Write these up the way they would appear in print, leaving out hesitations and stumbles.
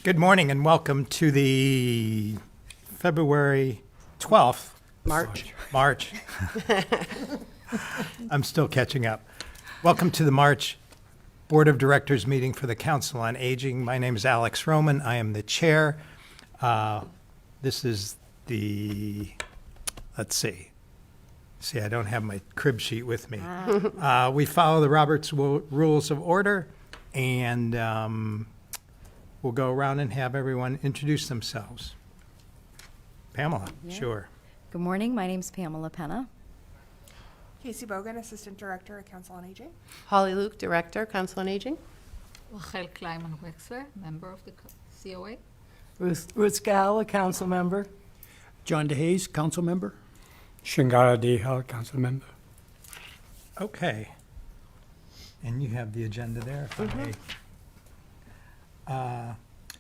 Good morning and welcome to the February 12th. March. I'm still catching up. Welcome to the March Board of Directors meeting for the Council on Aging. My name is Alex Roman. I am the chair. This is the, let's see. See, I don't have my crib sheet with me. We follow the Roberts Rules of Order, and we'll go around and have everyone introduce themselves. Pamela, sure. Good morning. My name's Pamela Penna. Casey Bogan, Assistant Director at Council on Aging. Holly Luke, Director, Council on Aging. Rachel Kleiman-Wexler, member of the COA. Ruth Scala, council member. John DeHaze, council member. Shingara Dehal, council member. Okay. And you have the agenda there. If I may.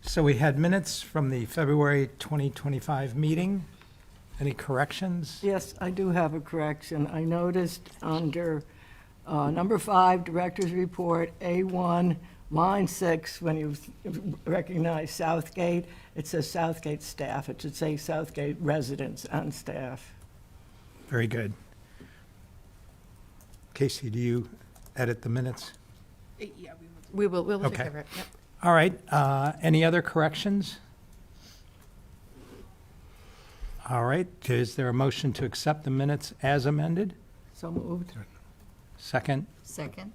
So we had minutes from the February 2025 meeting. Any corrections? Yes, I do have a correction. I noticed under number 5, Director's Report, A1, line 6, when you recognize Southgate, it says Southgate staff. It should say Southgate residents and staff. Very good. Casey, do you edit the minutes? Yeah, We'll take Okay. care of it. Yep. All right. Any other corrections? All right. Is there a motion to accept the minutes as amended? So moved. Second. Second.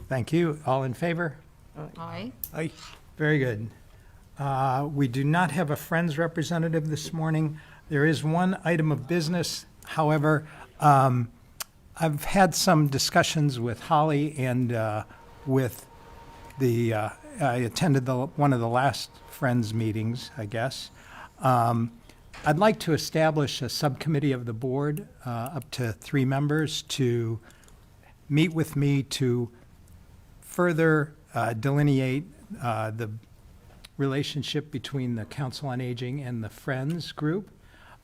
Thank you. All in favor? Aye. Aye. Very good. We do not have a Friends representative this morning. There is one item of business. However, I've had some discussions with Holly and with the, I attended one of the last Friends meetings, I guess. I'd like to establish a subcommittee of the board, up to 3 members, to meet with me to further delineate the relationship between the Council on Aging and the Friends group.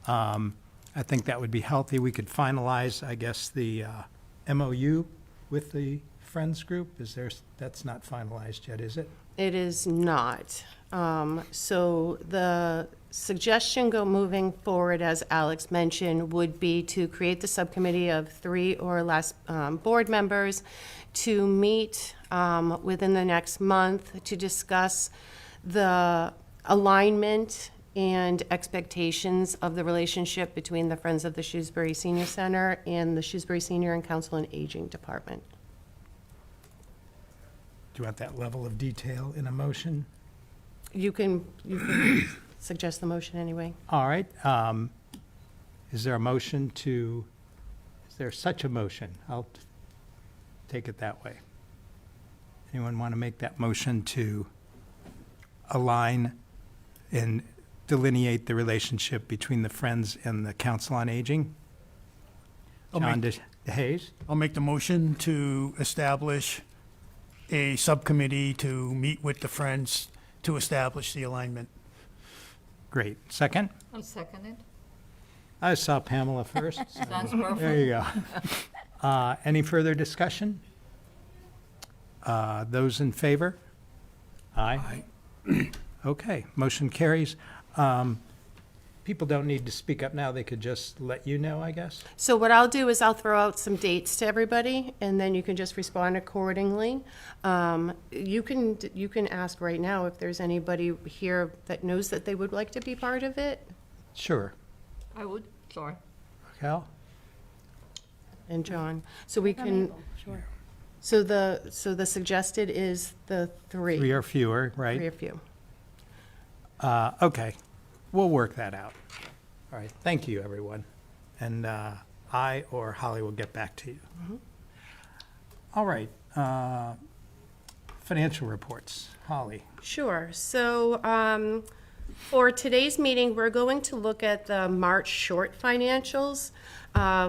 I think that would be healthy. We could finalize, I guess, the MOU with the Friends group. That's not finalized yet, is it? It is not. So the suggestion moving forward, as Alex mentioned, would be to create the subcommittee of 3 or less board members to meet within the next month to discuss the alignment and expectations of the relationship between the Friends of the Shrewsbury Senior Center and the Shrewsbury Senior and Council on Aging Department. Do you want that level of detail in a motion? You can suggest the motion anyway. All right. Is there such a motion? I'll take it that way. Anyone want to make that motion to align and delineate the relationship between the Friends and the Council on Aging? John DeHaze? I'll make the motion to establish a subcommittee to meet with the Friends to establish the alignment. Great. Second? I'll second it. I saw Pamela first. so Sounds perfect. There you go. Any further discussion? Those in favor? Aye. Okay, motion carries. People don't need to speak up now. They could just let you know, I guess. So what I'll do is I'll throw out some dates to everybody, and then you can just respond accordingly. You can ask right now if there's anybody here that knows that they would like to be part of it. Sure. I would, sorry. Raquel? And John, so we can. Sure. So the suggested is the 3. 3 or fewer, 3 right? or few. Okay, we'll work that out. All right, thank you, everyone. And I or Holly will get back to you. All right, financial reports. Holly? Sure. So for today's meeting, we're going to look at the March short financials.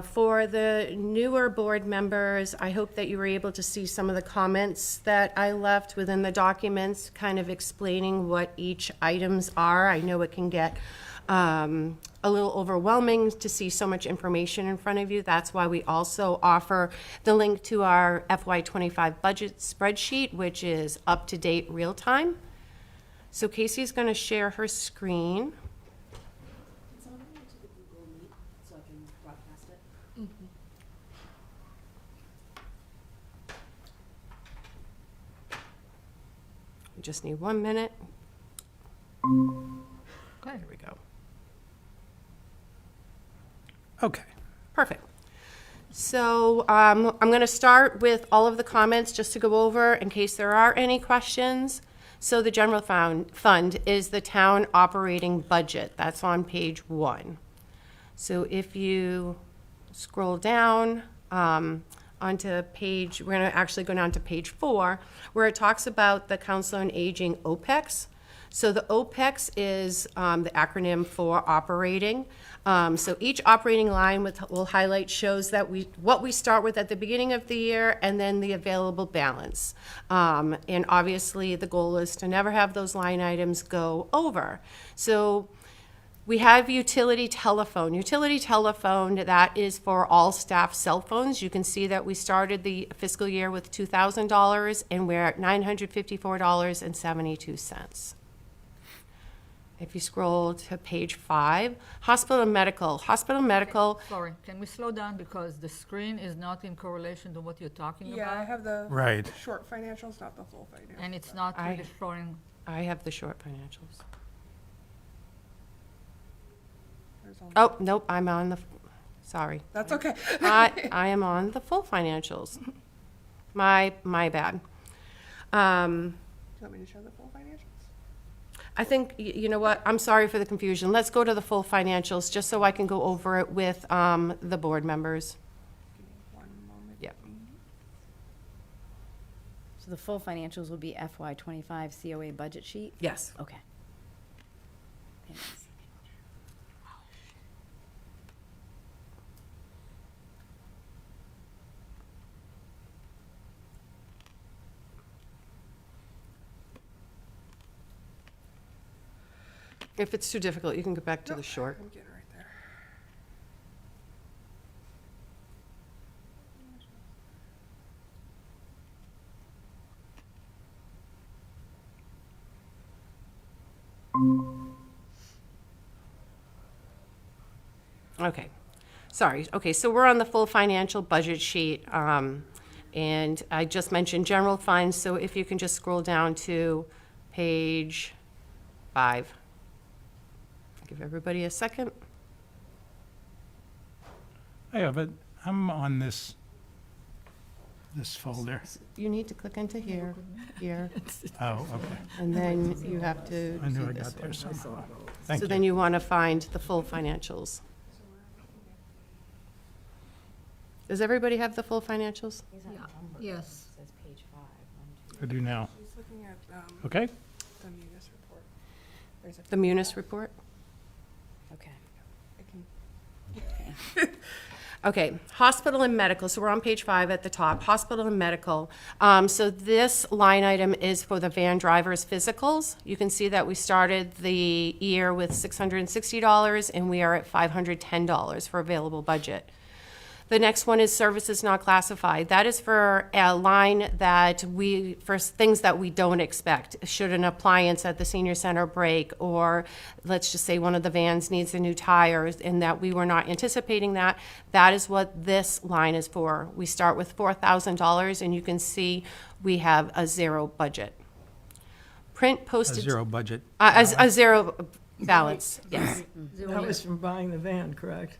For the newer board members, I hope that you were able to see some of the comments that I left within the documents, kind of explaining what each items are. I know it can get a little overwhelming to see so much information in front of you. That's why we also offer the link to our FY25 budget spreadsheet, which is up-to-date real-time. So Casey's going to share her screen. We just need 1 minute. Okay. There we go. Okay. Perfect. So I'm going to start with all of the comments just to go over in case there are any questions. So the general fund is the town operating budget. That's on page 1. So if you scroll down onto page, we're going to actually go down to page 4, where it talks about the Council on Aging OPEX. So the OPEX is the acronym for operating. So each operating line will highlight shows that what we start with at the beginning of the year and then the available balance. And obviously, the goal is to never have those line items go over. So we have utility telephone. Utility telephone, that is for all staff cell phones. You can see that we started the fiscal year with $2,000 and we're at $954.72. If you scroll to page 5, hospital and medical. Hospital and medical, Sorry, can we slow down because the screen is not in correlation to what you're talking Yeah, I about? have the Right. short financials, not the full financials. And it's not I- really showing, I have the short financials. There's only- Oh, nope, I'm on the, sorry. That's okay. I am on the full financials. My bad. Do you want me to show the full financials? I think, you know what, I'm sorry for the confusion. Let's go to the full financials, just so I can go over it with the board members. Give me 1 moment. Yep. So the full financials will be FY25 COA budget sheet? Yes. Okay. Thanks. If it's too difficult, you can go back to the short. I'm getting right there. Okay, sorry. Okay, so we're on the full financial budget sheet, and I just mentioned general funds, so if you can just scroll down to page 5. Give everybody a second. I have it. I'm on this folder. You need to click into here, Oh, okay. and then you have to I knew do I this got there one. somehow. Thank So you. then you want to find the full financials. Does everybody have the full financials? yes. I do now. Just looking at Okay? the Munis report. There's a, The Munis report? Okay. I can, Okay, hospital and medical, so we're on page 5 at the top, hospital and medical. So this line item is for the van drivers' physicals. You can see that we started the year with $660, and we are at $510 for available budget. The next one is services not classified. That is for a line that for things that we don't expect. Should an appliance at the senior center break, or let's just say one of the vans needs a new tire, and that we were not anticipating that, that is what this line is for. We start with $4,000, and you can see we have a zero budget. Print A postage. zero budget. A zero balance, yes. That was from buying the van, correct?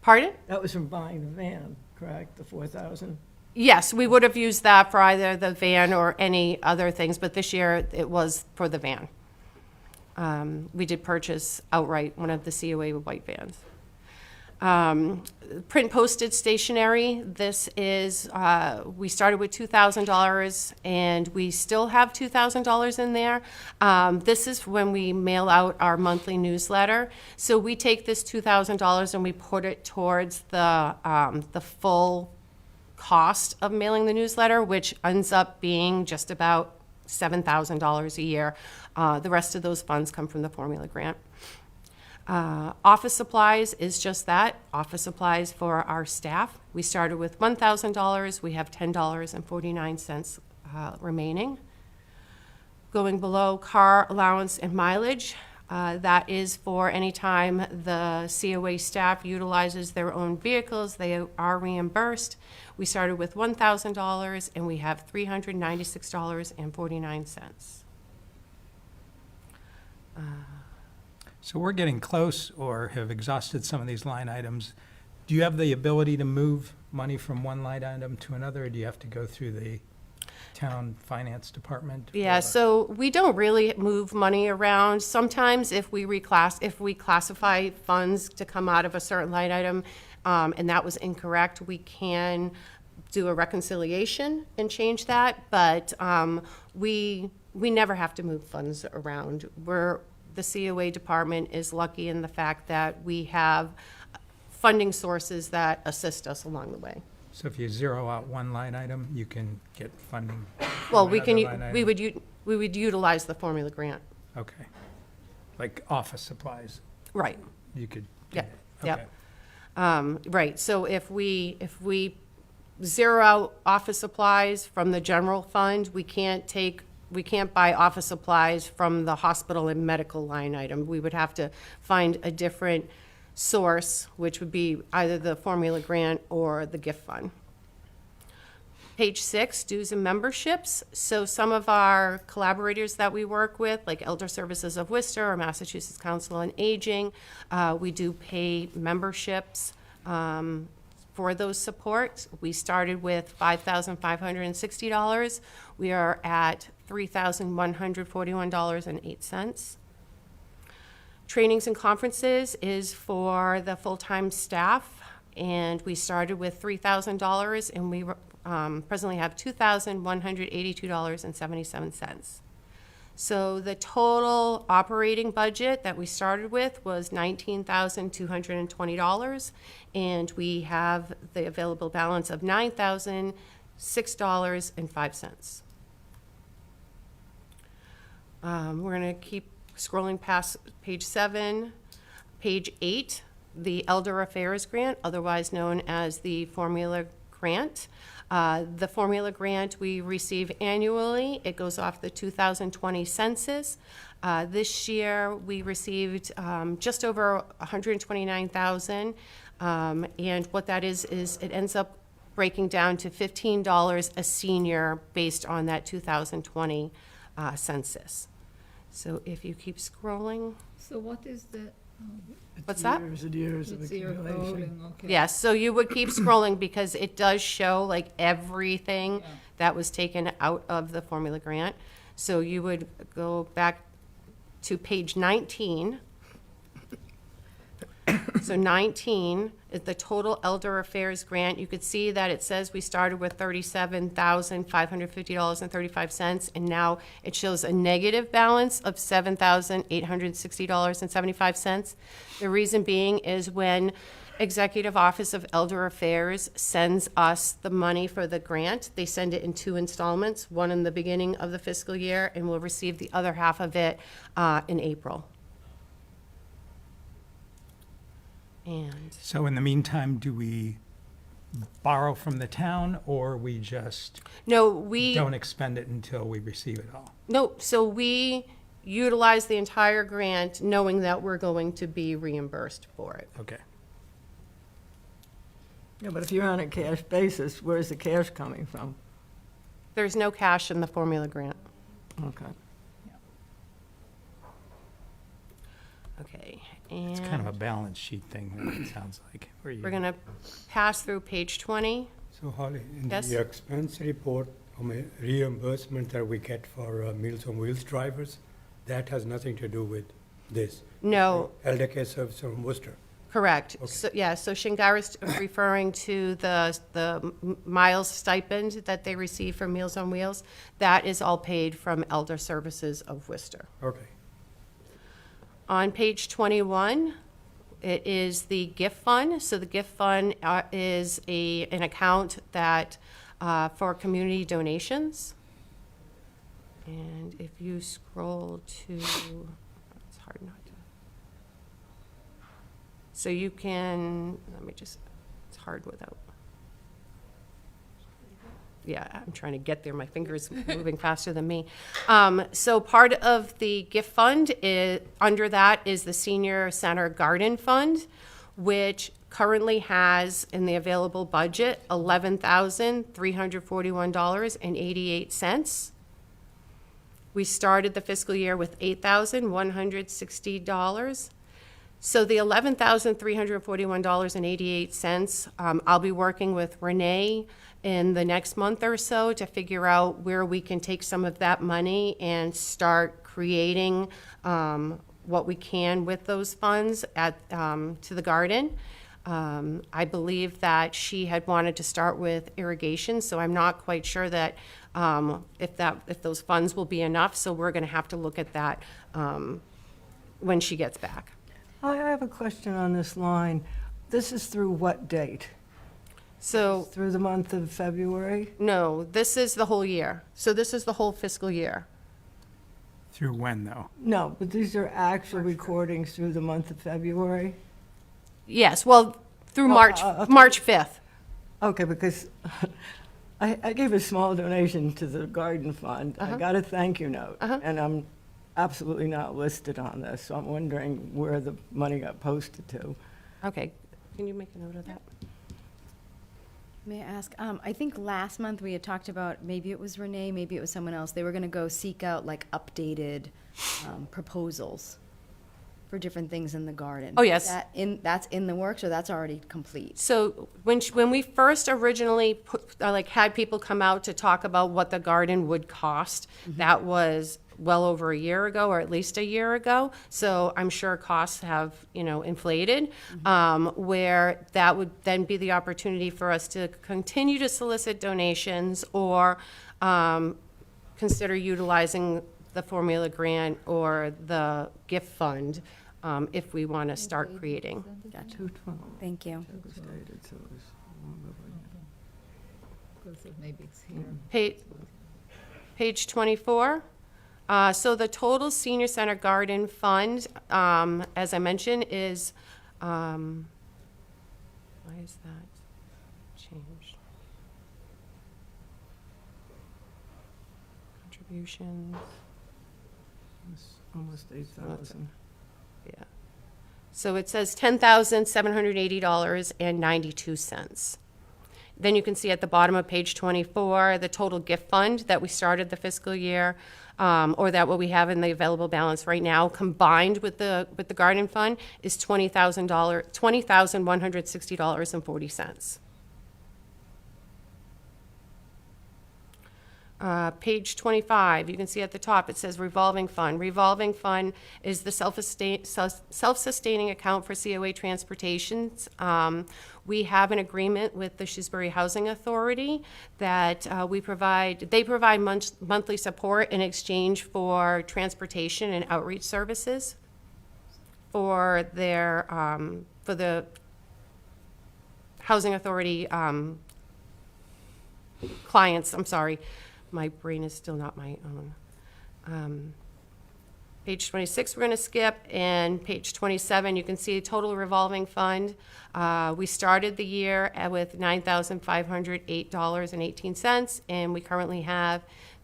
Pardon? That was from buying the van, correct? The 4,000? Yes, we would have used that for either the van or any other things, but this year it was for the van. We did purchase outright one of the COA white vans. Print postage stationery, this is, we started with $2,000 and we still have $2,000 in there. This is when we mail out our monthly newsletter. So we take this $2,000 and we put it towards the full cost of mailing the newsletter, which ends up being just about $7,000 a year. The rest of those funds come from the formula grant. Office supplies is just that, office supplies for our staff. We started with $1,000, we have $10.49 remaining. Going below car allowance and mileage, that is for any time the COA staff utilizes their own vehicles, they are reimbursed. We started with $1,000 and we have $396.49. So we're getting close or have exhausted some of these line items. Do you have the ability to move money from one line item to another, or do you have to go through the town finance department? Yeah, or- so we don't really move money around. Sometimes if we classify funds to come out of a certain line item, and that was incorrect, we can do a reconciliation and change that, but we never have to move funds around. The COA department is lucky in the fact that we have funding sources that assist us along the way. So if you zero out one line item, you can get funding? Well, from we can, another line item? we would utilize the formula grant. Okay. Like office supplies, Right. you could? do Yep, that. yep. Okay. Right, so if we zero out office supplies from the general fund, we can't buy office supplies from the hospital and medical line item. We would have to find a different source, which would be either the formula grant or the gift fund. Page 6, dues and memberships. So some of our collaborators that we work with, like Elder Services of Worcester or Massachusetts Council on Aging, we do pay memberships for those supports. We started with $5,560. We are at $3,141.08. Trainings and conferences is for the full-time staff, and we started with $3,000, and we presently have $2,182.77. So the total operating budget that we started with was $19,220, and we have the available balance of $9,006.05. We're going to keep scrolling past page 7. Page 8, the Elder Affairs Grant, otherwise known as the Formula Grant. The Formula Grant we receive annually. It goes off the 2020 census. This year, we received just over $129,000. And what that is it ends up breaking down to $15 a senior based on that 2020 census. So if you keep scrolling, So what is the, what's that? Years and years of it's your accumulation. rolling, okay. Yes, so you would keep scrolling because it does show like everything that was taken out of the formula grant. So you would go back to page 19. So 19 is the total Elder Affairs Grant. You could see that it says we started with $37,550.35, and now it shows a negative balance of $7,860.75. The reason being is when Executive Office of Elder Affairs sends us the money for the grant, they send it in 2 installments, one in the beginning of the fiscal year, and we'll receive the other half of it in April. And So in the meantime, do we borrow from the town, or we just no, we don't expend it until we receive it all? no. So we utilize the entire grant, knowing that we're going to be reimbursed for it. Okay. Yeah, but if you're on a cash basis, where's the cash coming from? There's no cash in the formula grant. Okay. Okay, It's and kind of a balance sheet thing, it sounds like. where you- we're gonna pass through page 20. So Holly, in Yes. the expense report, reimbursement that we get for Meals on Wheels drivers, that has nothing to do with this. No, Elder Care Service from Worcester. correct. So, yeah, so Shingaris referring to the miles stipend that they receive from Meals on Wheels. That is all paid from Elder Services of Worcester. Okay. On page 21, it is the gift fund. So the gift fund is an account that, for community donations. And if you scroll to, it's hard not to. So you can, it's hard without. Yeah, I'm trying to get there. My finger's moving faster than me. So part of the gift fund is, under that is the Senior Center Garden Fund, which currently has in the available budget $11,341.88. We started the fiscal year with $8,160. So the $11,341.88, I'll be working with Renee in the next month or so to figure out where we can take some of that money and start creating what we can with those funds to the garden. I believe that she had wanted to start with irrigation, so I'm not quite sure that if those funds will be enough. So we're going to have to look at that when she gets back. I have a question on this line. This is through what date? So Through the month of February? no, this is the whole year. So this is the whole fiscal year. Through when, though? No, but these are actual recordings through the month of February? Yes, well, through No, March 5th. Okay, because I gave a small donation to the garden fund. I got a thank you note, and I'm absolutely not listed on this, so I'm wondering where the money got posted to. Okay, can you make a note of that? May I ask, I think last month we had talked about, maybe it was Renee, maybe it was someone else, they were gonna go seek out like updated proposals for different things in the garden. Oh, yes. That's in the works, or that's already complete? So when we first originally had people come out to talk about what the garden would cost, that was well over a year ago, or at least a year ago. So I'm sure costs have, inflated, where that would then be the opportunity for us to continue to solicit donations or consider utilizing the formula grant or the gift fund if we want to start creating. Gotcha. 212 Thank you. devastated, so it was long overdue. Because maybe it's here. Page 24. So the total senior center garden fund, as I mentioned, is, why is that changed? Contributions, It's almost 8,000. yeah. So it says $10,780.92. Then you can see at the bottom of page 24, the total gift fund that we started the fiscal year, or that what we have in the available balance right now, combined with the garden fund, is $20,160.40. Page 25, you can see at the top, it says revolving fund. Revolving fund is the self-sustaining account for COA transportations. We have an agreement with the Shrewsbury Housing Authority that they provide monthly support in exchange for transportation and outreach services for their, for the Housing Authority clients, I'm sorry. My brain is still not my own. Page 26, we're going to skip, and page 27, you can see total revolving fund. We started the year with $9,508.18, and we currently have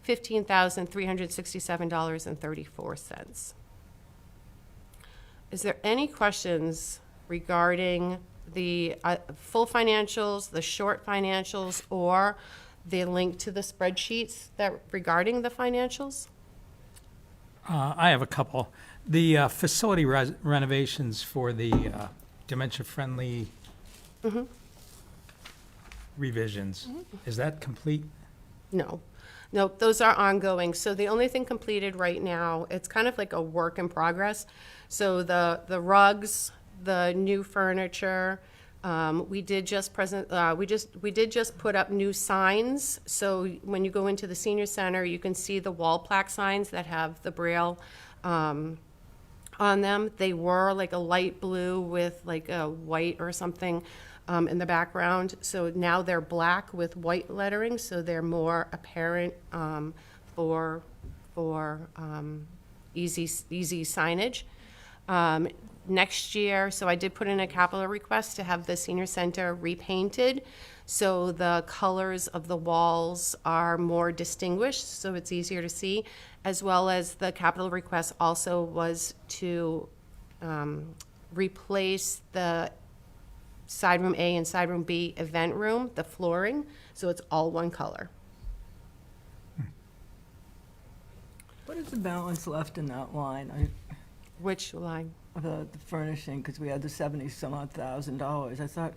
$15,367.34. Is there any questions regarding the full financials, the short financials, or the link to the spreadsheets that regarding the financials? I have a couple. The facility renovations for the dementia-friendly revisions, is that complete? No. Nope, those are ongoing. So the only thing completed right now, it's kind of like a work in progress. So the rugs, the new furniture, we did just put up new signs. So when you go into the senior center, you can see the wall plaque signs that have the Braille on them. They were like a light blue with like a white or something in the background. So now they're black with white lettering, so they're more apparent for easy signage. Next year, so I did put in a capital request to have the senior center repainted. So the colors of the walls are more distinguished, so it's easier to see, as well as the capital request also was to replace the side room A and side room B event room, the flooring, so it's all one color. What is the balance left in that line? Which line? The furnishing, because we had the 70-some-odd thousand dollars. I thought,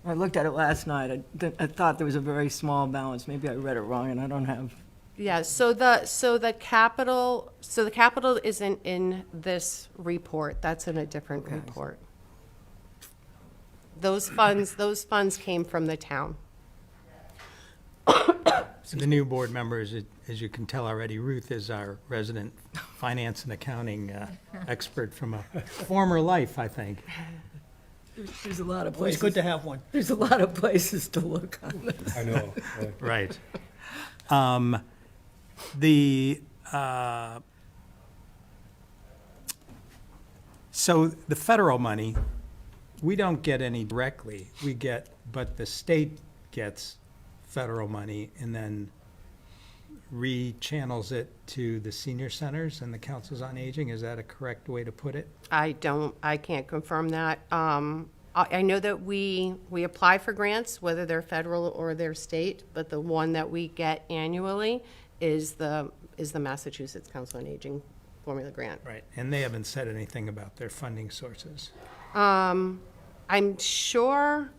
when I looked at it last night, I thought there was a very small balance. Maybe I read it wrong, and I don't have, Yeah, so the capital isn't in this report, that's in a different Okay. report. Those funds came from the town. The new board members, as you can tell already, Ruth is our resident finance and accounting expert from a former life, I think. there's a lot of Always places. good to have one. There's a lot of places to look on this. I know. Right. The, so the federal money, we don't get any directly. We get, but the state gets federal money and then rechannels it to the senior centers and the councils on aging. Is that a correct way to put it? I can't confirm that. I know that we apply for grants, whether they're federal or they're state, but the one that we get annually is the Massachusetts Council on Aging formula grant. Right. And they haven't said anything about their funding sources. I'm sure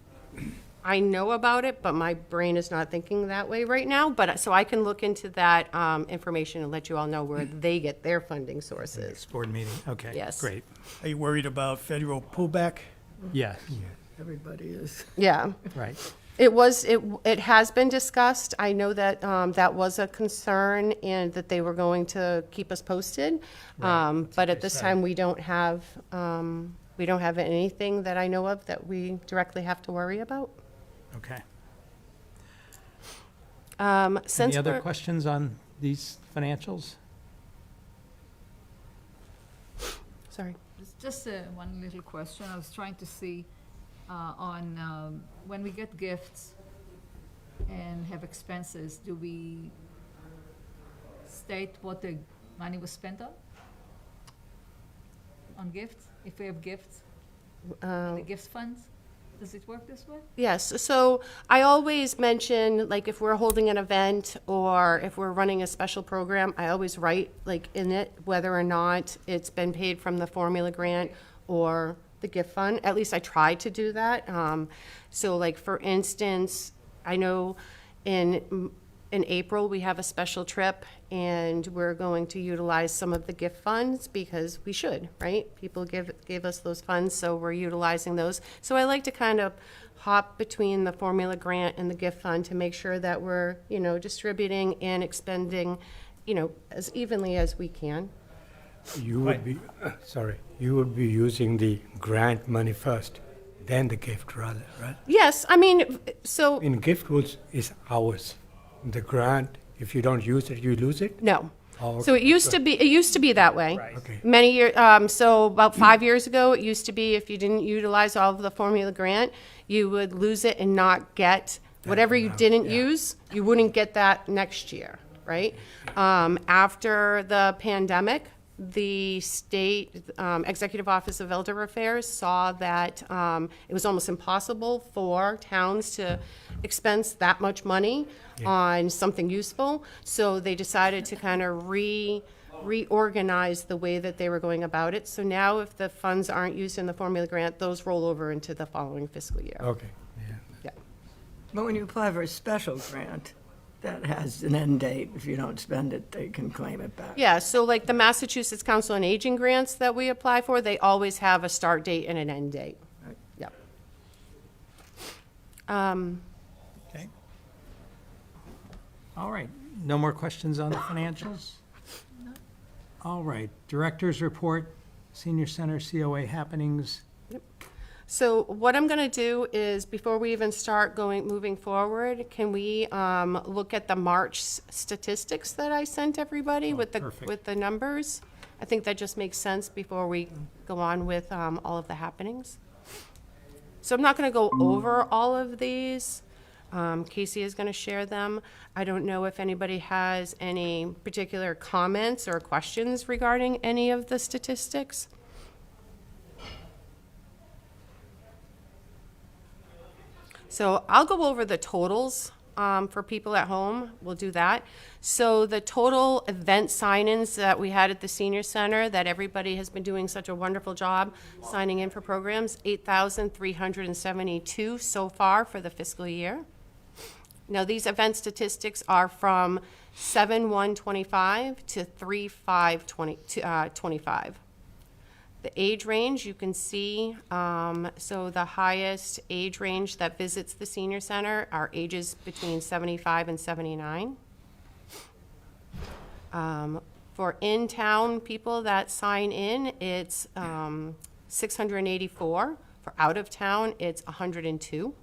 I know about it, but my brain is not thinking that way right now. But, so I can look into that information and let you all know where they get their funding sources. Next board meeting? Okay. Yes. Great. Are you worried about federal pullback? Yes, Everybody is. Yeah. right. It has been discussed. I know that that was a concern and that they were going to keep us posted. But at this time, we don't have anything that I know of that we directly have to worry about. Okay. Since Any other we're- questions on these financials? Sorry. It's just one little question. I was trying to see on when we get gifts and have expenses, do we state what the money was spent on? On gifts? If we have gifts? The gifts funds? Does it work this way? Yes, so I always mention, like, if we're holding an event or if we're running a special program, I always write, like, in it, whether or not it's been paid from the formula grant or the gift fund. At least I try to do that. So, like, for instance, I know in April, we have a special trip, and we're going to utilize some of the gift funds because we should, right? People gave us those funds, so we're utilizing those. So I like to kind of hop between the formula grant and the gift fund to make sure that we're, distributing and expending, as evenly as we can. You would be, you would be using the grant money first, then the gift rather, right? Yes, I mean, so, In gift is ours. The grant, if you don't use it, you lose it? no. Oh, So it used to be that way. Okay. Many years, so about 5 years ago, it used to be if you didn't utilize all of the formula grant, you would lose it and not get whatever you didn't use, you wouldn't get that next year, right? After the pandemic, the state Executive Office of Elder Affairs saw that it was almost impossible for towns to expense that much money on something useful. So they decided to kind of reorganize the way that they were going about it. So now if the funds aren't used in the formula grant, those roll over into the following fiscal year. Okay, yeah. Yeah. But when you apply for a special grant, that has an end date. If you don't spend it, they can claim it back. Yeah, so like the Massachusetts Council on Aging grants that we apply for, they always have a start date and an end date. Right. Yep. Okay. All right. No more questions on the financials? All right. Director's report, senior center COA happenings. So what I'm going to do is, before we even start moving forward, can we look at the March statistics that I sent everybody with perfect. the numbers? I think that just makes sense before we go on with all of the happenings. So I'm not going to go over all of these, Casey is going to share them. I don't know if anybody has any particular comments or questions regarding any of the statistics. So I'll go over the totals for people at home. We'll do that. So the total event sign-ins that we had at the senior center, that everybody has been doing such a wonderful job signing in for programs, 8,372 so far for the fiscal year. Now, these event statistics are from 7/1/25 to 3/5/25. The age range, you can see, so the highest age range that visits the senior center are ages between 75 and 79. For in-town people that sign in, it's 684. For out-of-town, it's 102.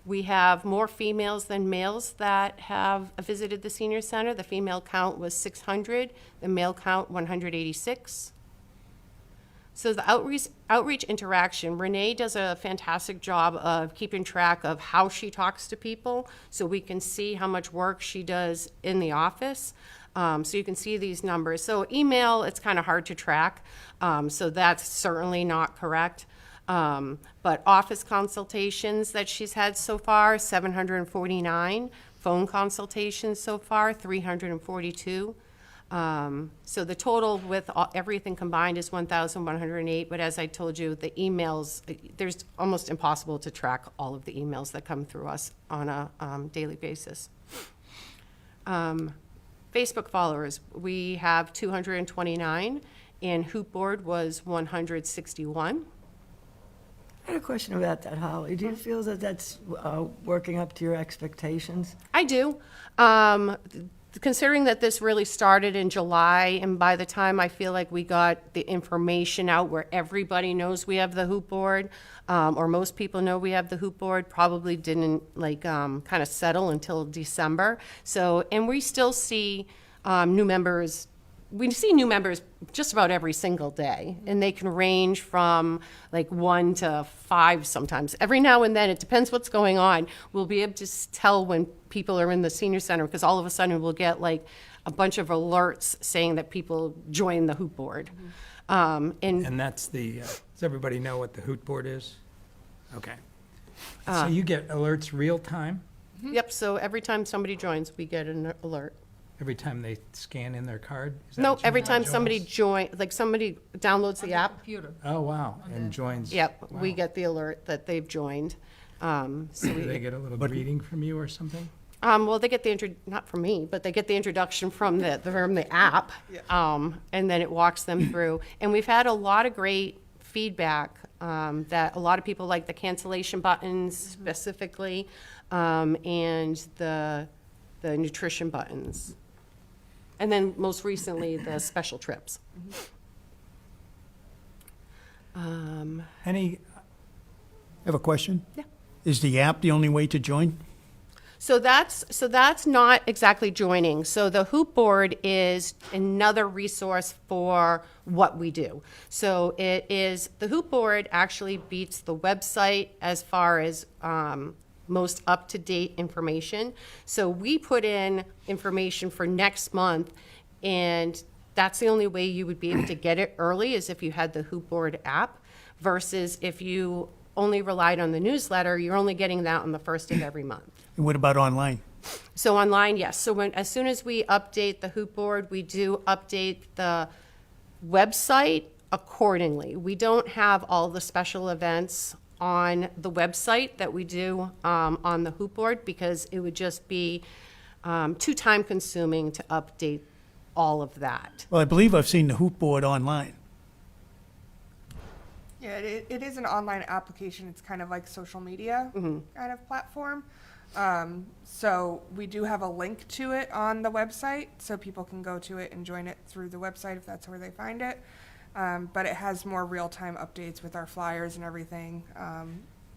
We have more females than males that have visited the senior center. The female count was 600, the male count 186. So the outreach interaction, Renee does a fantastic job of keeping track of how she talks to people, so we can see how much work she does in the office. So you can see these numbers. So email, it's kind of hard to track, so that's certainly not correct. But office consultations that she's had so far, 749. Phone consultations so far, 342. So the total with everything combined is 1,108, but as I told you, the emails, there's almost impossible to track all of the emails that come through us on a daily basis. Facebook followers, we have 229, and Hoop Board was 161. I had a question about that, Holly. Do you feel that that's working up to your expectations? I do. Considering that this really started in July, and by the time I feel like we got the information out where everybody knows we have the Hoop Board, or most people know we have the Hoop Board, probably didn't kind of settle until December. So, and we still see new members. We see new members just about every single day, and they can range from like 1 to 5 sometimes. Every now and then, it depends what's going on. We'll be able to tell when people are in the senior center, because all of a sudden we'll get like a bunch of alerts saying that people join the Hoop Board. And that's the, does everybody know what the Hoot Board is? Okay. So you get alerts real time, Yep, so every time somebody joins, we get an alert. every time they scan in their card? Is that No, what you every mean? time somebody somebody downloads the app, Computer. Oh, wow, and joins. yep, we Wow. get the alert that they've joined. So Do they we, get a little greeting from you or something? well, they get the not from me, but they get the introduction from the app, and then it walks them through. And we've had a lot of great feedback, that a lot of people like the cancellation buttons specifically, and the nutrition buttons. And then most recently, the special trips. Any, I have a question. Yeah. Is the app the only way to join? So that's not exactly joining. So the Hoop Board is another resource for what we do. So it is, the Hoop Board actually beats the website as far as most up-to-date information. So we put in information for next month, and that's the only way you would be able to get it early, is if you had the Hoop Board app, versus if you only relied on the newsletter, you're only getting that on the first of every month. And what about online? So online, yes. So as soon as we update the Hoop Board, we do update the website accordingly. We don't have all the special events on the website that we do on the Hoop Board, because it would just be too time consuming to update all of that. Well, I believe I've seen the Hoop Board online. Yeah, it is an online application. It's kind of like social media kind of platform. So we do have a link to it on the website, so people can go to it and join it through the website if that's where they find it. But it has more real-time updates with our flyers and everything.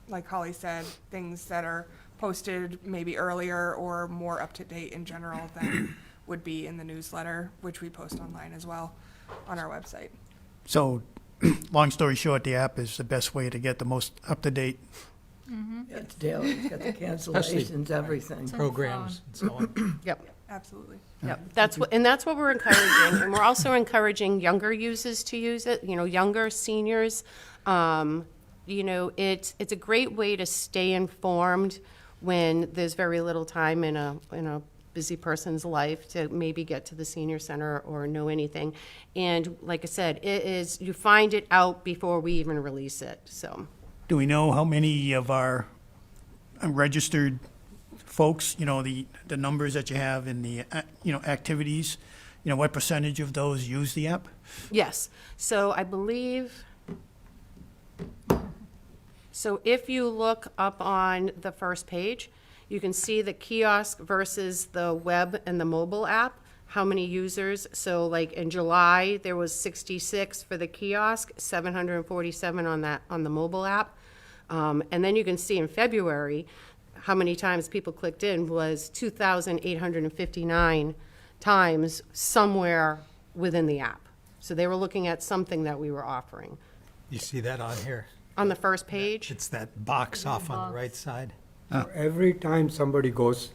Like Holly said, things that are posted maybe earlier or more up-to-date in general than would be in the newsletter, which we post online as well on our website. So, long story short, the app is the best way to get the most up-to-date It's daily, it's got the cancellations, everything. Programs and so on. Yep. Absolutely. Yep, that's what we're encouraging, and we're also encouraging younger users to use it, younger seniors. It's a great way to stay informed when there's very little time in a busy person's life to maybe get to the senior center or know anything. And like I said, you find it out before we even release it, so. Do we know how many of our registered folks, the numbers that you have in the, activities, what percentage of those use the app? Yes, so I believe, so if you look up on the first page, you can see the kiosk versus the web and the mobile app, how many users. So like in July, there was 66 for the kiosk, 747 on the mobile app. And then you can see in February, how many times people clicked in was 2,859 times somewhere within the app. So they were looking at something that we were offering. You see that on here? On the first page, It's that box off on the right side. Every time somebody goes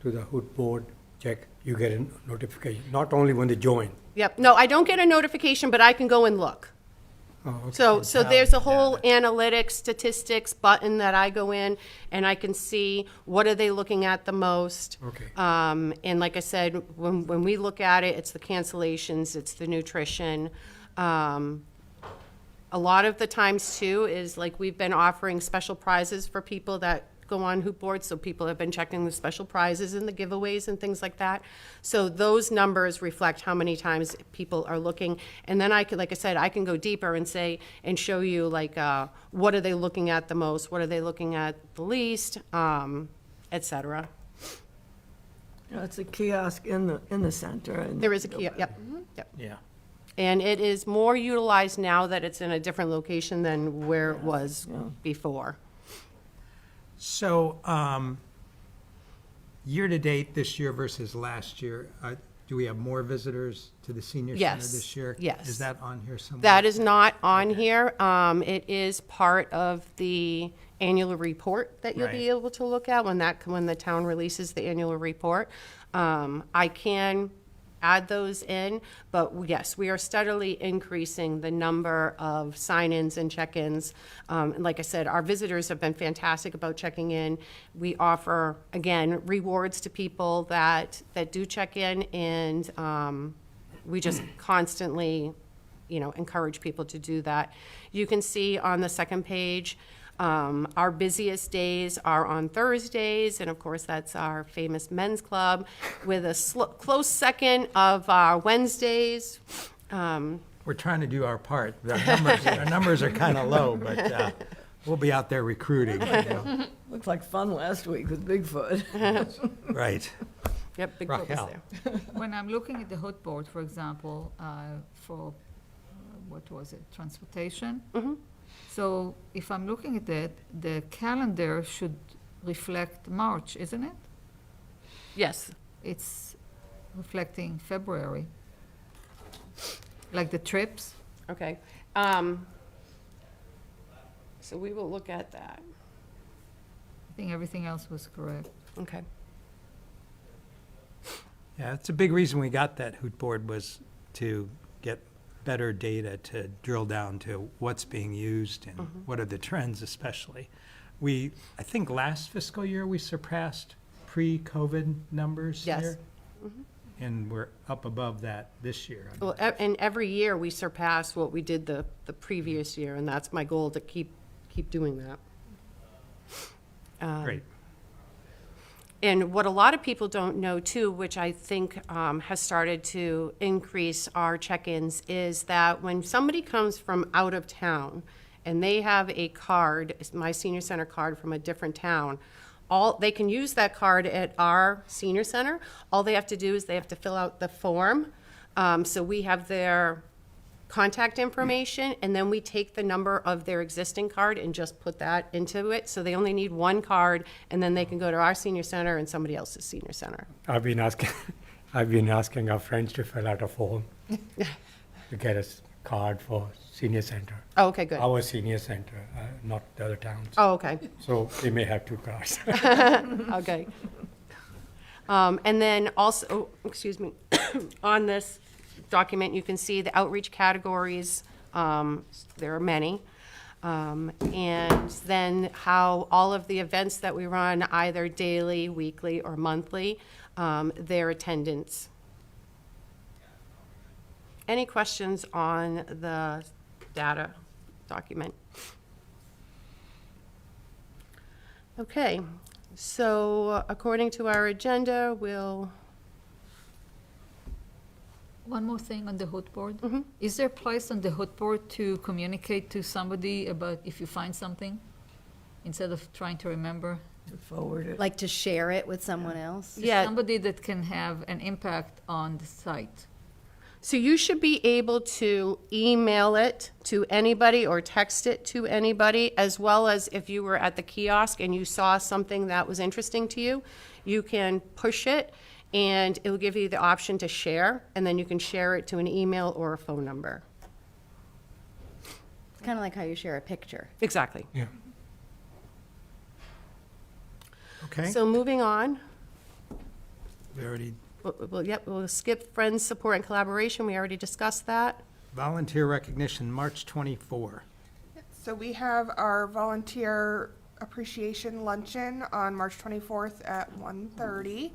to the hood board check, you get a notification, not only when they join. yep, no, I don't get a notification, but I can go and look. Oh, okay. So there's a whole analytics, statistics button that I go in, and I can see what are they looking at the most. Okay. And like I said, when we look at it, it's the cancellations, it's the nutrition. A lot of the times too is like we've been offering special prizes for people that go on hoop boards, so people have been checking the special prizes and the giveaways and things like that. So those numbers reflect how many times people are looking. And then I could, like I said, I can go deeper and say, and show you like, what are they looking at the most? What are they looking at the least? Et cetera. It's a kiosk in the center. And There is a kiosk, yep, yep. Yeah. And it is more utilized now that it's in a different location than where it was before. So, year-to-date this year versus last year, do we have more visitors to the senior center Yes, this year? yes. Is that on here somewhere? That is not on here. It is part of the annual report that you'll be Right. able to look at when the town releases the annual report. I can add those in, but yes, we are steadily increasing the number of sign-ins and check-ins. And like I said, our visitors have been fantastic about checking in. We offer, again, rewards to people that do check in, and we just constantly, encourage people to do that. You can see on the second page, our busiest days are on Thursdays, and of course, that's our famous men's club, with a close second of our Wednesdays. We're trying to do our part. Our numbers are kind of low, but we'll be out there recruiting. Looked like fun last week with Bigfoot. Right. Yep, Big Book is Raquel. there. When I'm looking at the hood board, for example, for, what was it, transportation? So if I'm looking at it, the calendar should reflect March, isn't it? Yes, It's reflecting February. Like the trips? okay. So we will look at that. I think everything else was correct. Okay. Yeah, it's a big reason we got that hoot board was to get better data to drill down to what's being used and what are the trends especially. I think last fiscal year, we surpassed pre-COVID numbers Yes. here. And we're up above that this year. Well, and every year we surpass what we did the previous year, and that's my goal, to keep doing that. Great. And what a lot of people don't know too, which I think has started to increase our check-ins, is that when somebody comes from out of town and they have a card, my senior center card from a different town, they can use that card at our senior center. All they have to do is they have to fill out the form. So we have their contact information, and then we take the number of their existing card and just put that into it. So they only need one card, and then they can go to our senior center and somebody else's senior center. I've been asking our friends to fill out a form to get us card for senior center. Oh, okay, good. Our senior center, not the other towns. Oh, okay. So they may have 2 cards. Okay. And then also, oh, excuse me, on this document, you can see the outreach categories. There are many. And then how all of the events that we run, either daily, weekly, or monthly, their attendance. Any questions on the data document? Okay, so according to our agenda, we'll, One more thing on the hood board. Mhm. Is there a place on the hood board to communicate to somebody about if you find something, instead of trying to remember? To forward it. Like to share it with someone else? yeah. Somebody that can have an impact on the site. So you should be able to email it to anybody or text it to anybody, as well as if you were at the kiosk and you saw something that was interesting to you, you can push it and it will give you the option to share, and then you can share it to an email or a phone number. It's kind of like how you share a picture. Exactly. Yeah. Okay? So moving on, We already, we'll skip Friends, Support, and Collaboration. We already discussed that. volunteer recognition, March 24. So we have our volunteer appreciation luncheon on March 24th at 1:30.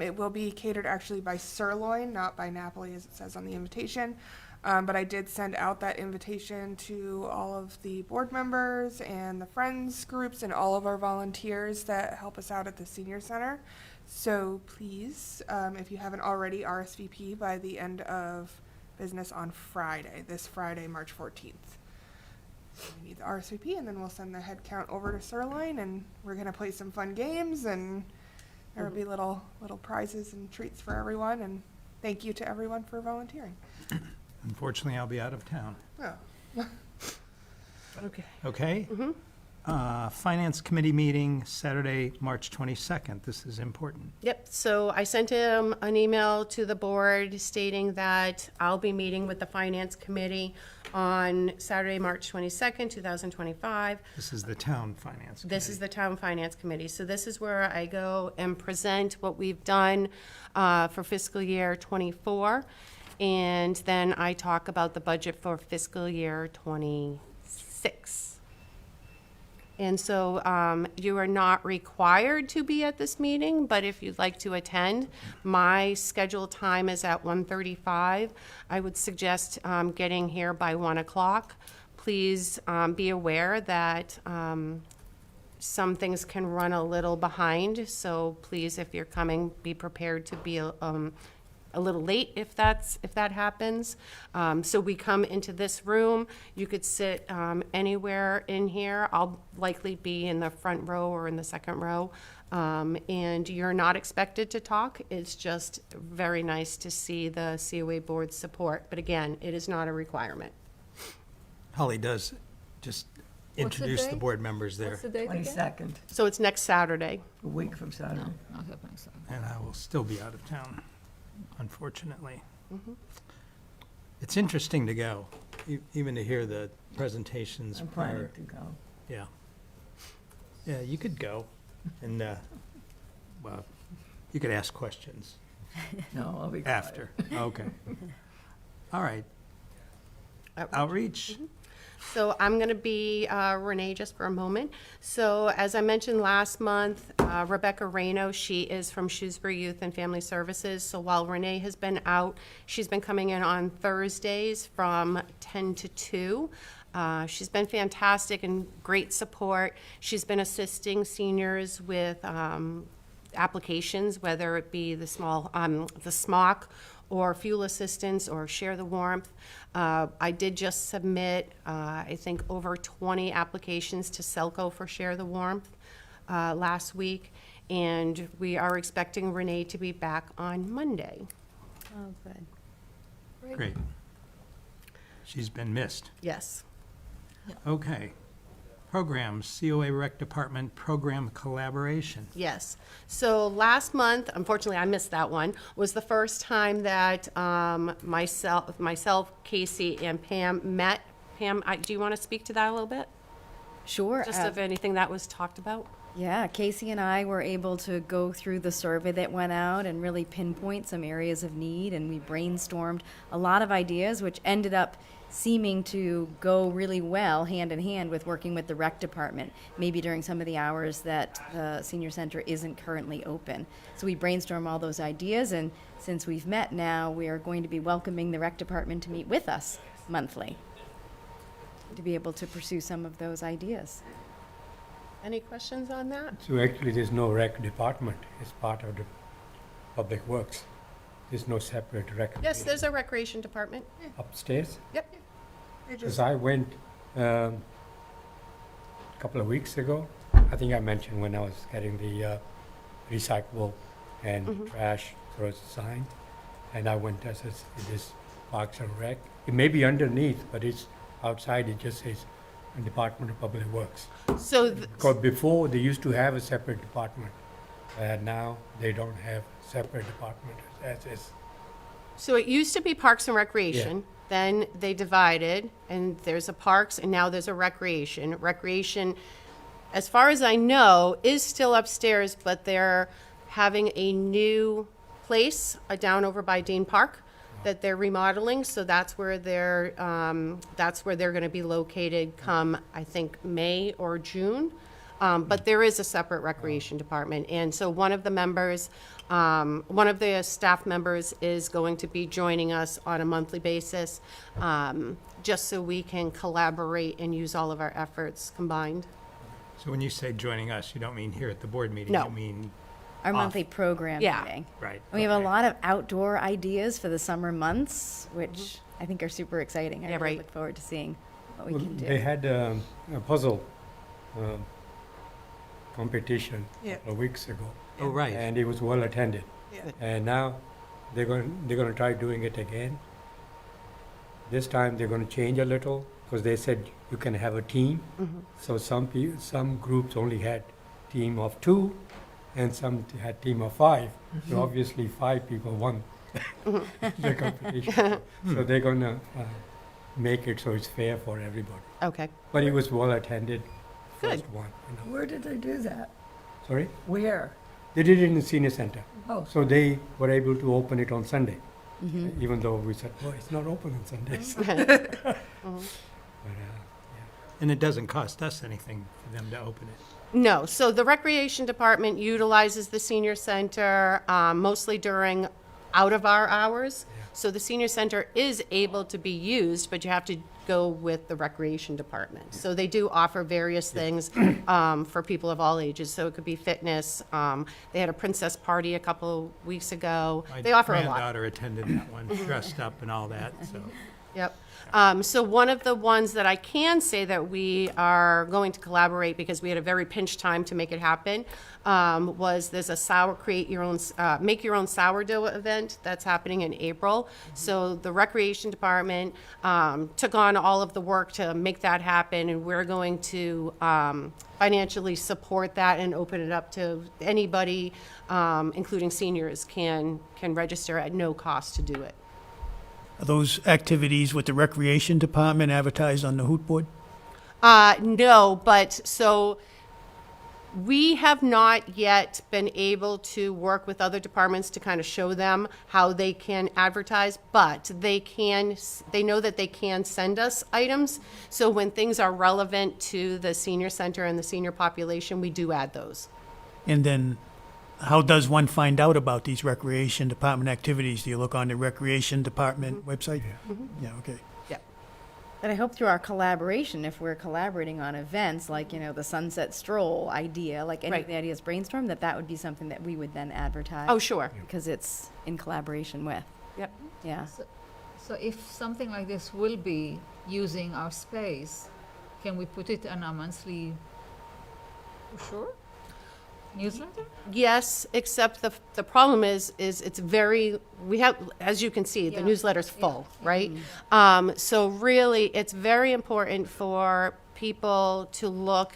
It will be catered actually by Sirloin, not by Napoli, as it says on the invitation. But I did send out that invitation to all of the board members and the friends groups and all of our volunteers that help us out at the senior center. So please, if you haven't already, RSVP by the end of business on Friday, this Friday, March 14th. So we need the RSVP, and then we'll send the head count over to Sirloin, and we're gonna play some fun games, and there will be little prizes and treats for everyone, and thank you to everyone for volunteering. Unfortunately, I'll be out of town. Oh. Okay. Okay? Finance Committee meeting, Saturday, March 22nd. This is important. Yep, so I sent him an email to the board stating that I'll be meeting with the Finance Committee on Saturday, March 22nd, 2025. This is the town finance committee. This is the Town Finance Committee. So this is where I go and present what we've done for fiscal year '24. And then I talk about the budget for fiscal year '26. And so you are not required to be at this meeting, but if you'd like to attend, my scheduled time is at 1:35. I would suggest getting here by 1 o'clock. Please be aware that some things can run a little behind, so please, if you're coming, be prepared to be a little late if that happens. So we come into this room. You could sit anywhere in here. I'll likely be in the front row or in the second row. And you're not expected to talk. It's just very nice to see the COA board's support. But again, it is not a requirement. Holly does just the introduce the date? board members there, What's the date again? 22nd, So it's next Saturday. a week from Saturday. No, not happening, so. and I will still be out of town, unfortunately. Mm-hmm. It's interesting to go, even to hear the presentations I'm planning prior. to go. Yeah. Yeah, you could go, and, well, you could ask questions No, I'll be quiet. after. Okay. All right. Outreach. Outreach? So I'm going to be Renee just for a moment. So as I mentioned last month, Rebecca Reno, she is from Shrewsbury Youth and Family Services. So while Renee has been out, she's been coming in on Thursdays from 10 to 2. She's been fantastic and great support. She's been assisting seniors with applications, whether it be the SMOC or fuel assistance or Share the Warmth. I did just submit, I think, over 20 applications to Selco for Share the Warmth last week, and we are expecting Renee to be back on Monday. Oh, good. Great. She's been missed. Yes. Okay. programs, COA Rec Department Program Collaboration. Yes. So last month, unfortunately, I missed that one, was the first time that myself, Casey, and Pam met. Pam, do you want to speak to that a little bit? Sure. Just of anything that was talked about? Yeah, Casey and I were able to go through the survey that went out and really pinpoint some areas of need, and we brainstormed a lot of ideas, which ended up seeming to go really well hand in hand with working with the rec department, maybe during some of the hours that the senior center isn't currently open. So we brainstormed all those ideas, and since we've met now, we are going to be welcoming the rec department to meet with us monthly to be able to pursue some of those ideas. Any questions on that? So actually, there's no rec department. It's part of the public works. There's no separate rec. Yes, there's a recreation department. Upstairs? Yep. They Because just, I went a couple of weeks ago. I think I mentioned when I was getting the recyclable and trash throws sign. And I went as this Parks and Rec. It may be underneath, but it's outside. It just says Department of Public Works. So, Because before, they used to have a separate department. And now they don't have separate department as is. so it used to be Parks and Recreation. Then they divided, and there's a Parks, and now there's a Recreation. Recreation, as far as I know, is still upstairs, but they're having a new place down over by Dean Park that they're remodeling. So that's where they're going to be located come, I think, May or June. But there is a separate recreation department. And so one of the staff members is going to be joining us on a monthly basis, just so we can collaborate and use all of our efforts combined. So when you say joining us, you don't mean here at the board meeting? No. You mean, Our monthly program Yeah. meeting. right. And we have a okay. lot of outdoor ideas for the summer months, which I think are super exciting. I Yeah, really right. look forward to seeing what we Well, can do. they had a puzzle competition a Yeah. couple of weeks ago. Oh, right. And it was well attended. yeah. And now they're going to try doing it again. This time they're going to change a little because they said you can have a team. So some groups only had team of 2 and some had team of 5. So obviously 5 people won the competition. So they're going to make it so it's fair for everybody. Okay. But it was well attended, Good. first one. Where did they do that? Sorry? Where? They did it in the senior center. Oh. So they were able to open it on Sunday, even though we said, well, it's not open on Sundays. But, And it doesn't cost us anything for them to open it. No, so the recreation department utilizes the senior center mostly during out of our hours. So the senior center is able to be used, but you have to go with the recreation department. So they do offer various things for people of all ages. So it could be fitness. They had a princess party a couple weeks ago. My They offer a lot. granddaughter attended that one, dressed up and all that, so. Yep. So one of the ones that I can say that we are going to collaborate, because we had a very pinched time to make it happen, was there's a make your own sourdough event that's happening in April. So the recreation department took on all of the work to make that happen, and we're going to financially support that and open it up to anybody, including seniors, can register at no cost to do it. Are those activities with the recreation department advertised on the Hoot Board? No, but so we have not yet been able to work with other departments to kind of show them how they can advertise, but they know that they can send us items. So when things are relevant to the senior center and the senior population, we do add those. And then how does one find out about these recreation department activities? Do you look on the recreation department website? Yeah, okay. Yeah. But I hope through our collaboration, if we're collaborating on events like, the Sunset Stroll idea, like any Right. of the ideas brainstormed, that would be something that we would then advertise. Oh, sure. Because it's in collaboration with. Yep. Yeah. So if something like this will be using our space, can we put it on our monthly brochure? Newsletter? Yes, except the problem is it's very, we have, as you can see, the Yeah. newsletter's Yeah. full, right? So really, it's very important for people to look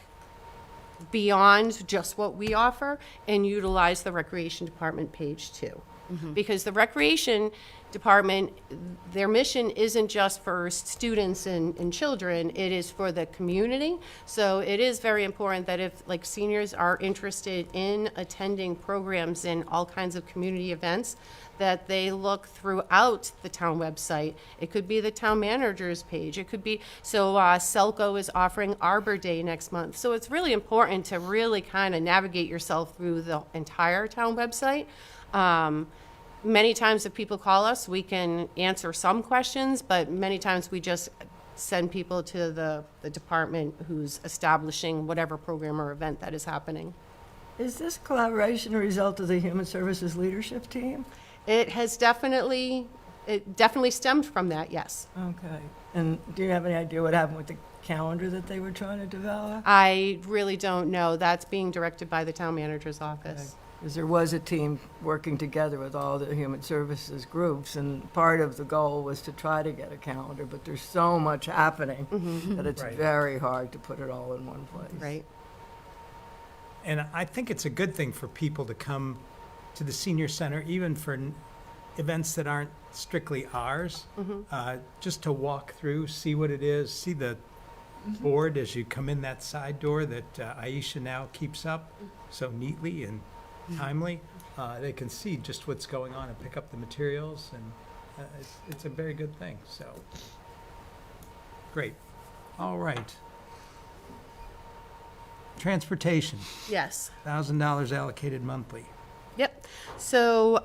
beyond just what we offer and utilize the recreation department page too. Because the recreation department, their mission isn't just for students and children, it is for the community. So it is very important that if like seniors are interested in attending programs and all kinds of community events, that they look throughout the town website. It could be the town manager's page. It could be, so Selco is offering Arbor Day next month. So it's really important to really kind of navigate yourself through the entire town website. Many times if people call us, we can answer some questions, but many times we just send people to the department who's establishing whatever program or event that is happening. Is this collaboration a result of the Human Services Leadership Team? It definitely stemmed from that, yes. Okay. And do you have any idea what happened with the calendar that they were trying to develop? I really don't know. That's being directed by the town manager's office. Because there was a team working together with all the human services groups, and part of the goal was to try to get a calendar, but there's so much happening that it's Right. very hard to put it all in one place. Right. And I think it's a good thing for people to come to the senior center, even for events that aren't strictly ours, just to walk through, see what it is, see the board as you come in that side door that Aisha now keeps up so neatly and timely. They can see just what's going on and pick up the materials, and it's a very good thing, so. Great. All right. Transportation, Yes. $1,000 allocated monthly. Yep. So,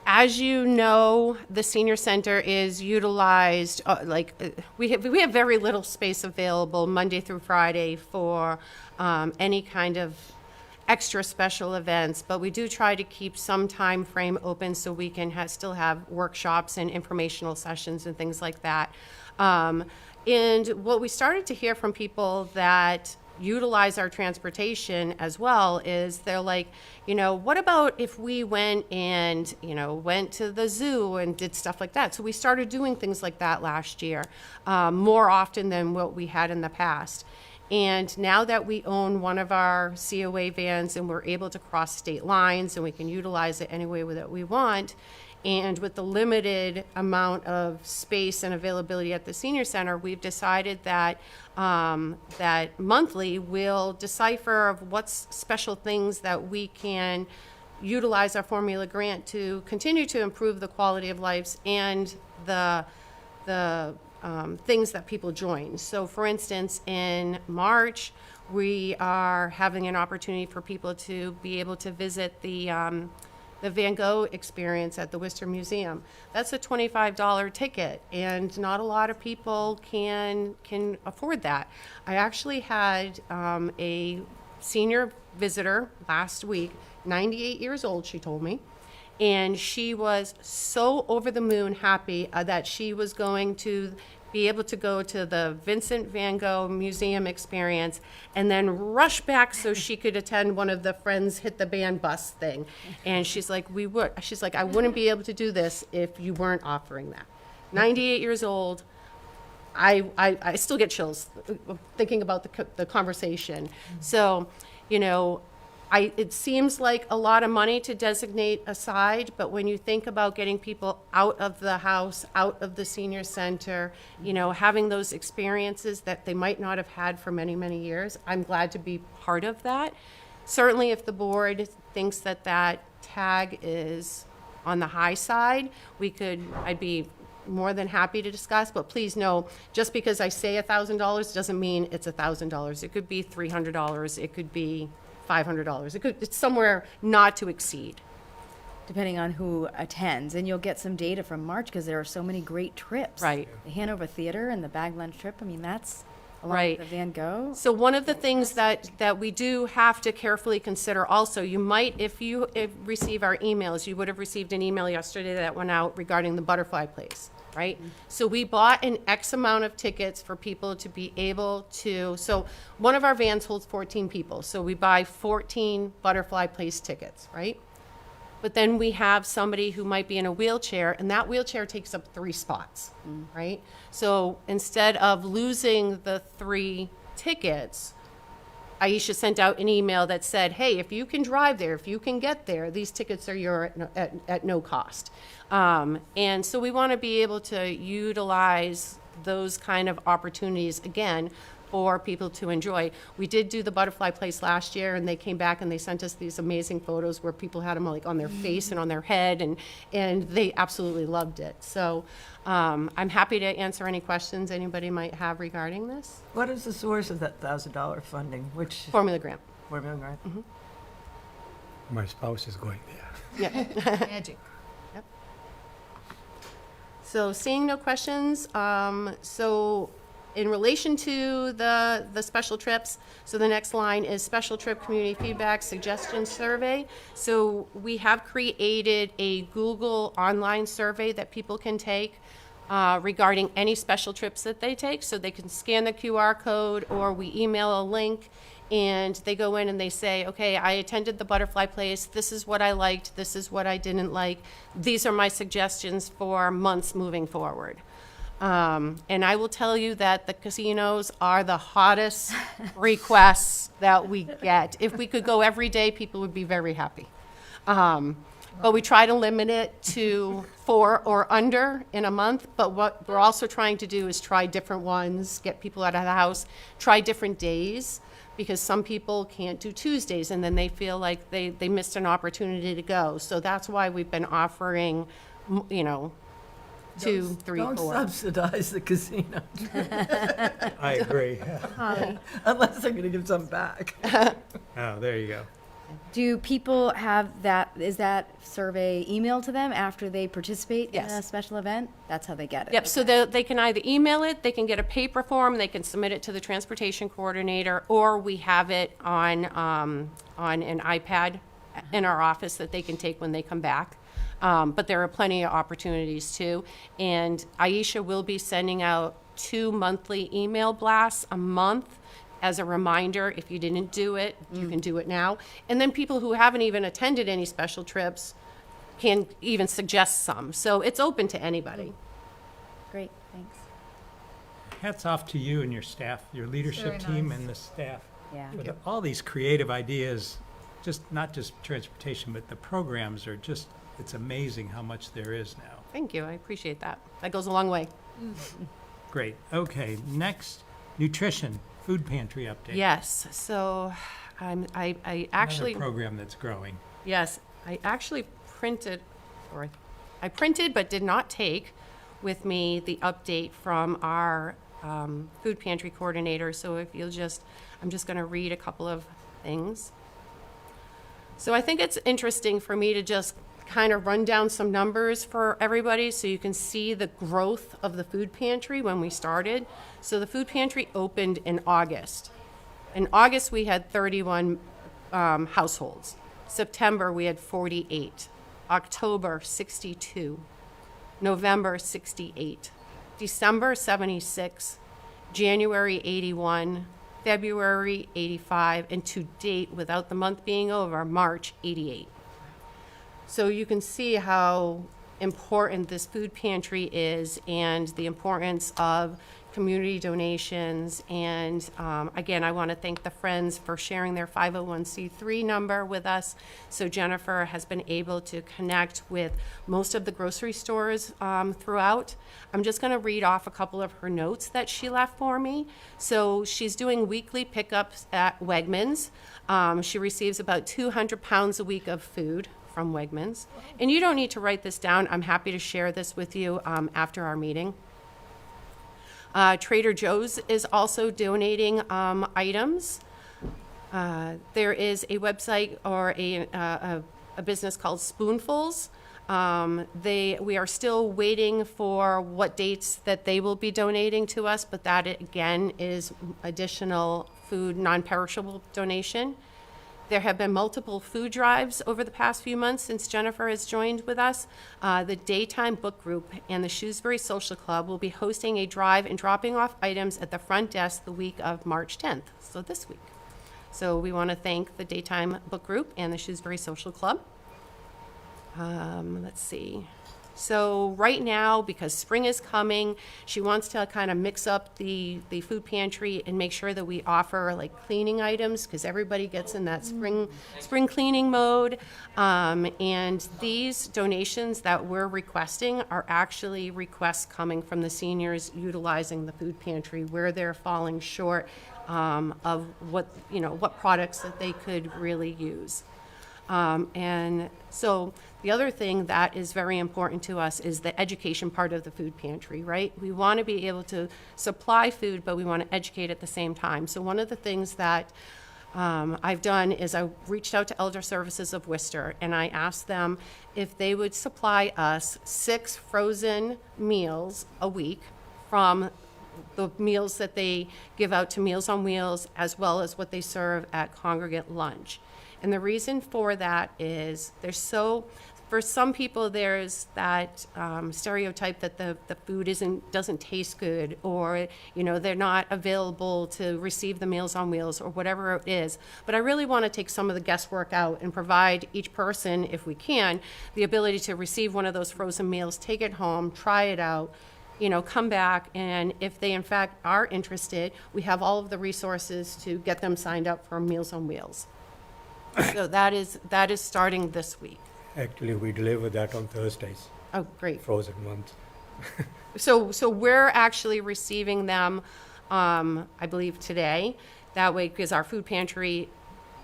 as you know, the senior center is utilized, we have very little space available Monday through Friday for any kind of extra special events, but we do try to keep some time frame open so we can still have workshops and informational sessions and things like that. And what we started to hear from people that utilize our transportation as well is they're like, what about if we went and, went to the zoo and did stuff like that? So we started doing things like that last year, more often than what we had in the past. And now that we own one of our COA vans and we're able to cross state lines and we can utilize it any way that we want, and with the limited amount of space and availability at the senior center, we've decided that that monthly we'll decipher of what's special things that we can utilize our formula grant to continue to improve the quality of lives and the things that people join. So for instance, in March, we are having an opportunity for people to be able to visit the Van Gogh experience at the Worcester Museum. That's a $25 ticket, and not a lot of people can afford that. I actually had a senior visitor last week, 98 years old, she told me, and she was so over the moon happy that she was going to be able to go to the Vincent Van Gogh Museum experience and then rush back so she could attend one of the Friends Hit the Band bus thing. And she's like, I wouldn't be able to do this if you weren't offering that. 98 years old. I still get chills thinking about the conversation. So, it seems like a lot of money to designate aside, but when you think about getting people out of the house, out of the senior center, having those experiences that they might not have had for many, many years, I'm glad to be part of that. Certainly if the board thinks that tag is on the high side, I'd be more than happy to discuss, but please know, just because I say $1,000 doesn't mean it's $1,000. It could be $300, it could be $500. It's somewhere not to exceed. Depending on who attends, and you'll get some data from March because there are so many great trips. Right. The Hanover Theater and the Bag Lunch trip, that's along Right. with the Van Gogh. So one of the things that we do have to carefully consider also, you might, if you receive our emails, you would have received an email yesterday that went out regarding the Butterfly Place, right? So we bought an X amount of tickets for people to be able to, so one of our vans holds 14 people, so we buy 14 Butterfly Place tickets, right? but then we have somebody who might be in a wheelchair, and that wheelchair takes up 3 spots, right? So instead of losing the 3 tickets, Aisha sent out an email that said, hey, if you can drive there, if you can get there, these tickets are at no cost. And so we want to be able to utilize those kind of opportunities again for people to enjoy. We did do the Butterfly Place last year, and they came back and they sent us these amazing photos where people had them like on their face and on their head, and they absolutely loved it. So I'm happy to answer any questions anybody might have regarding this. What is the source of that $1,000 funding? Which Formula grant. formula grant? My spouse is going there. Yeah. Magic. So seeing no questions, so in relation to the special trips, so the next line is special trip community feedback suggestion survey. So we have created a Google online survey that people can take regarding any special trips that they take. So they can scan the QR code, or we email a link, and they go in and they say, okay, I attended the Butterfly Place. This is what I liked. This is what I didn't like. These are my suggestions for months moving forward. And I will tell you that the casinos are the hottest requests that we get. If we could go every day, people would be very happy. But we try to limit it to 4 or under in a month. But what we're also trying to do is try different ones, get people out of the house, try different days, because some people can't do Tuesdays, and then they feel like they missed an opportunity to go. So that's why we've been offering, 2, 3, 4. Don't subsidize the casino I agree. unless they're going to give some back. Oh, there you go. Do people have that, is that survey emailed to them after they participate in a Yes. special event? That's how they get it? Yep, so they can either email it, they can get a paper form, they can submit it to the transportation coordinator, or we have it on an iPad in our office that they can take when they come back. But there are plenty of opportunities too. And Aisha will be sending out 2 monthly email blasts a month as a reminder. If you didn't do it, you can do it now. And then people who haven't even attended any special trips can even suggest some. So it's open to anybody. Great, thanks. Hats off to you and your staff, your leadership Very team nice. and the staff. Yeah. With all these creative ideas, not just transportation, but the programs are just, it's amazing how much there is now. Thank you, I appreciate that. That goes a long way. Great. Okay, next, nutrition, food pantry update. Yes, so I actually, Another program that's growing. yes, I actually printed, or I printed but did not take with me the update from our food pantry coordinator. So if you'll just, I'm just going to read a couple of things. So I think it's interesting for me to just kind of run down some numbers for everybody so you can see the growth of the food pantry when we started. So the food pantry opened in August. In August, we had 31 households. September, we had 48. October, 62. November, 68. December, 76. January, 81. February, 85. And to date, without the month being over, March, 88. So you can see how important this food pantry is, and the importance of community donations. And again, I want to thank the Friends for sharing their 501c3 number with us. So Jennifer has been able to connect with most of the grocery stores throughout. I'm just going to read off a couple of her notes that she left for me. So she's doing weekly pickups at Wegmans. She receives about 200 pounds a week of food from Wegmans. And you don't need to write this down. I'm happy to share this with you after our meeting. Trader Joe's is also donating items. There is a website or a business called Spoonfuls. We are still waiting for what dates that they will be donating to us, but that again is additional food, non-perishable donation. There have been multiple food drives over the past few months since Jennifer has joined with us. The Daytime Book Group and the Shrewsbury Social Club will be hosting a drive and dropping off items at the front desk the week of March 10th, so this week. So we want to thank the Daytime Book Group and the Shrewsbury Social Club. Let's see. So right now, because spring is coming, she wants to kind of mix up the food pantry and make sure that we offer like cleaning items, because everybody gets in that spring cleaning mode. And these donations that we're requesting are actually requests coming from the seniors utilizing the food pantry where they're falling short of what products that they could really use. And so the other thing that is very important to us is the education part of the food pantry, right? We want to be able to supply food, but we want to educate at the same time. So one of the things that I've done is I reached out to Elder Services of Worcester, and I asked them if they would supply us 6 frozen meals a week from the meals that they give out to Meals on Wheels, as well as what they serve at congregate lunch. And the reason for that is for some people, there's that stereotype that the food doesn't taste good, or they're not available to receive the Meals on Wheels or whatever it is. But I really want to take some of the guesswork out and provide each person, if we can, the ability to receive one of those frozen meals, take it home, try it out, come back, and if they in fact are interested, we have all of the resources to get them signed up for Meals on Wheels. So that is starting this week. Actually, we deliver that on Thursdays, Oh, great. frozen ones. So we're actually receiving them, I believe today. That way, because our food pantry,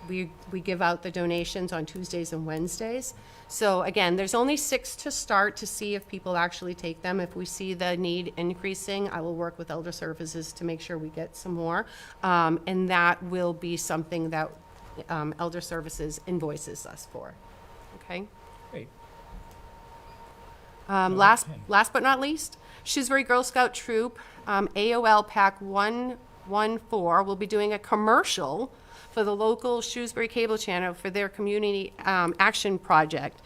we give out the donations on Tuesdays and Wednesdays. So again, there's only 6 to start to see if people actually take them. If we see the need increasing, I will work with Elder Services to make sure we get some more. And that will be something that Elder Services invoices us for. Okay? Great. Last but not least, Shrewsbury Girl Scout Troop, AOL Pack 114 will be doing a commercial for the local Shrewsbury cable channel for their community action project,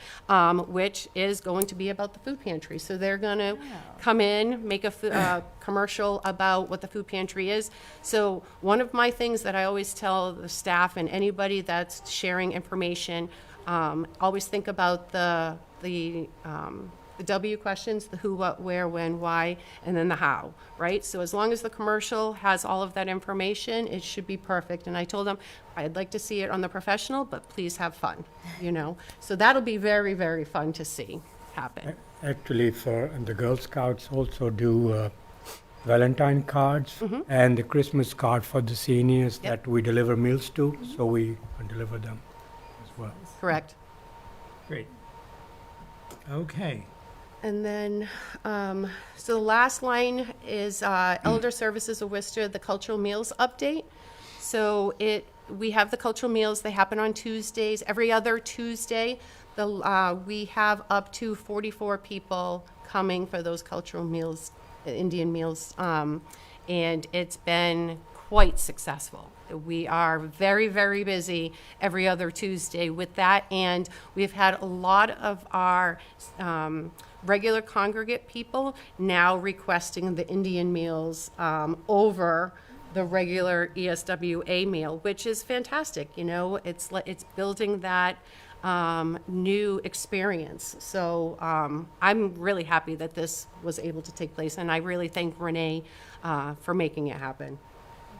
which is going to be about the food pantry. So they're going to come in, make a commercial about what the food pantry is. So one of my things that I always tell the staff and anybody that's sharing information, always think about the W questions, the who, what, where, when, why, and then the how, right? So as long as the commercial has all of that information, it should be perfect. And I told them, I'd like to see it on the professional, but please have fun, So that'll be very, very fun to see happen. Actually, for the Girl Scouts also do Valentine cards and the Christmas card for the seniors Yep. that we deliver meals to, so we deliver them as well. Correct. Great. Okay. And then, so the last line is Elder Services of Worcester, the cultural meals update. So we have the cultural meals, they happen on Tuesdays, every other Tuesday. We have up to 44 people coming for those cultural meals, Indian meals, and it's been quite successful. We are very, very busy every other Tuesday with that, and we've had a lot of our regular congregate people now requesting the Indian meals over the regular ESWA meal, which is fantastic. It's building that new experience. So I'm really happy that this was able to take place, and I really thank Renee for making it happen.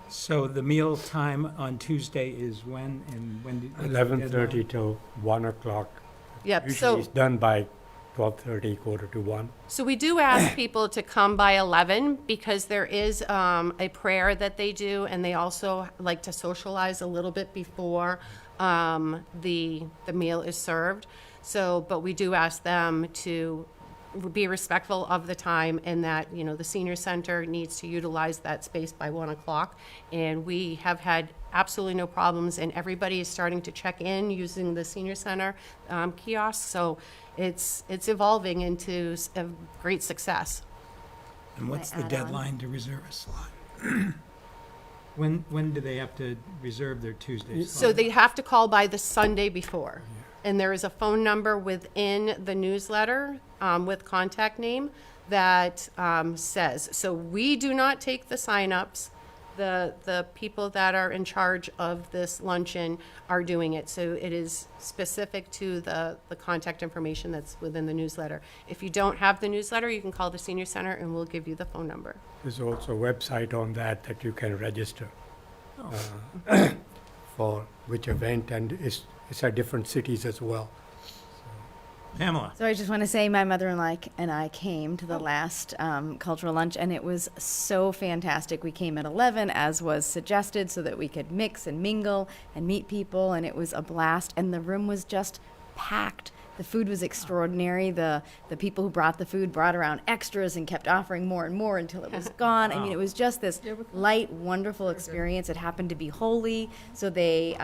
So the meal time on Tuesday is when, and when? 11:30 till 1 o'clock. Yep. Usually it's done by 12:30, quarter to 1. So we do ask people to come by 11 because there is a prayer that they do, and they also like to socialize a little bit before the meal is served. So, but we do ask them to be respectful of the time, and that the senior center needs to utilize that space by 1 o'clock. And we have had absolutely no problems, and everybody is starting to check in using the senior center kiosk. So it's evolving into a great success. And what's Can I the add on? deadline to reserve a slot? When do they have to reserve their Tuesday slot? So they have to call by the Sunday before. And there is a phone number within the newsletter with contact name that says, so we do not take the signups. the people that are in charge of this luncheon are doing it. So it is specific to the contact information that's within the newsletter. If you don't have the newsletter, you can call the senior center and we'll give you the phone number. There's also a website on that you can register for which event, and it's at different cities as well. Pamela? So I just want to say my mother-in-law and I came to the last cultural lunch, and it was so fantastic. We came at 11, as was suggested, so that we could mix and mingle and meet people, and it was a blast. And the room was just packed. The food was extraordinary. The people who brought the food brought around extras and kept offering more and more until it was gone. I mean, it was just this light, wonderful experience. It happened to be holy, so they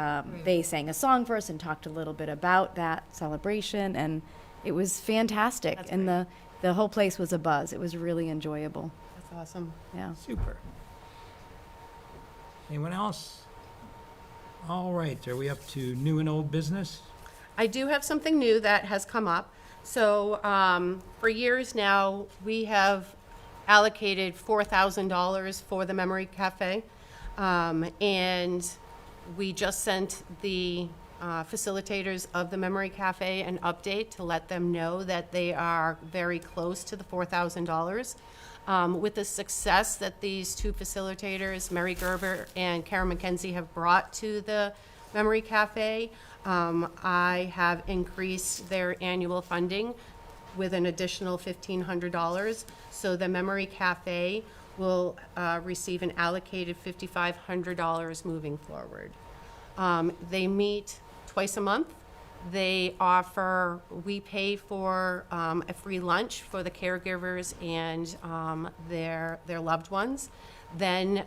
sang a song for us and talked a little bit about that celebration, and it was fantastic. That's And great. the whole place was a buzz. It was really enjoyable. That's awesome. Yeah. Super. Anyone else? All right, are we up to new and old business? I do have something new that has come up. So for years now, we have allocated $4,000 for the Memory Cafe. And we just sent the facilitators of the Memory Cafe an update to let them know that they are very close to the $4,000. With the success that these two facilitators, Mary Gerber and Karen McKenzie, have brought to the Memory Cafe, I have increased their annual funding with an additional $1,500. So the Memory Cafe will receive an allocated $5,500 moving forward. They meet twice a month. We pay for a free lunch for the caregivers and their loved ones. Then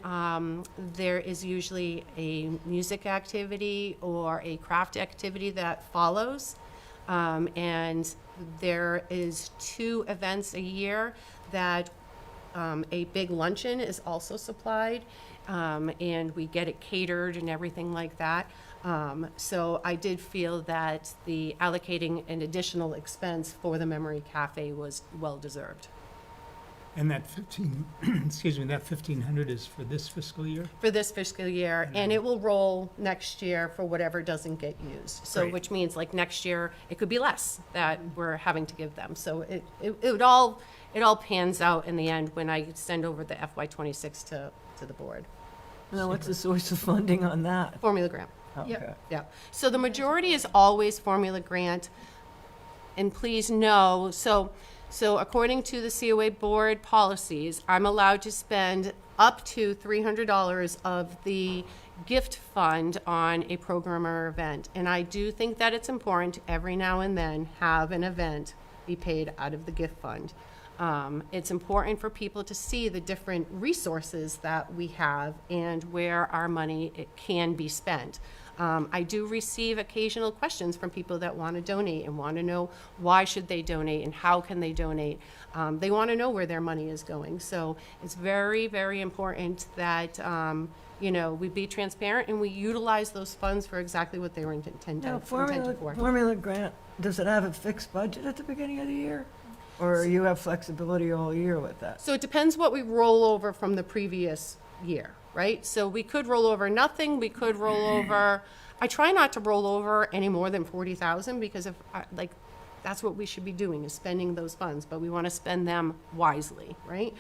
there is usually a music activity or a craft activity that follows. And there is 2 events a year that a big luncheon is also supplied, and we get it catered and everything like that. So I did feel that the allocating an additional expense for the Memory Cafe was well-deserved. And that 1,500 is for this fiscal year? For this fiscal year, and it will roll next year for whatever doesn't get used. So, Great. which means like next year, it could be less that we're having to give them. So it all pans out in the end when I send over the FY26 to the board. Now, what's the source of funding on that? Formula grant. Okay. Yeah. So the majority is always formula grant. And please know, so according to the COA board policies, I'm allowed to spend up to $300 of the gift fund on a program or event. And I do think that it's important to every now and then have an event be paid out of the gift fund. It's important for people to see the different resources that we have and where our money can be spent. I do receive occasional questions from people that want to donate and want to know why should they donate and how can they donate. They want to know where their money is going. So it's very, very important that we be transparent and we utilize those funds for exactly what they were intended Now, for. formula grant, does it have a fixed budget at the beginning of the year? Or you have flexibility all year with that? So it depends what we roll over from the previous year, right? So we could roll over nothing, we could roll over, I try not to roll over any more than 40,000 because that's what we should be doing, is spending those funds, but we want to spend them wisely, right?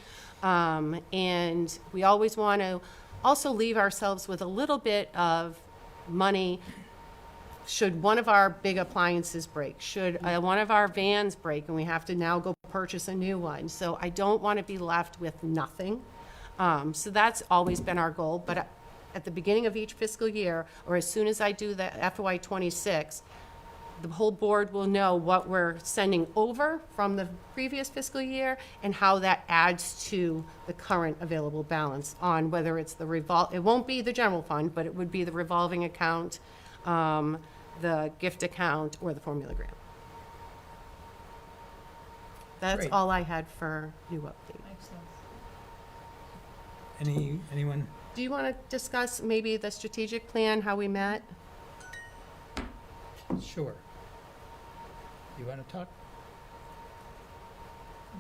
And we always want to also leave ourselves with a little bit of money should one of our big appliances break, should one of our vans break and we have to now go purchase a new one. So I don't want to be left with nothing. So that's always been our goal. But at the beginning of each fiscal year, or as soon as I do the FY26, the whole board will know what we're sending over from the previous fiscal year and how that adds to the current available balance on whether it's it won't be the general fund, but it would be the revolving account, the gift account, or the formula grant. That's Great. all I had for new update. Excellent. Anyone? Do you want to discuss maybe the strategic plan, how we met? Sure. You want to talk?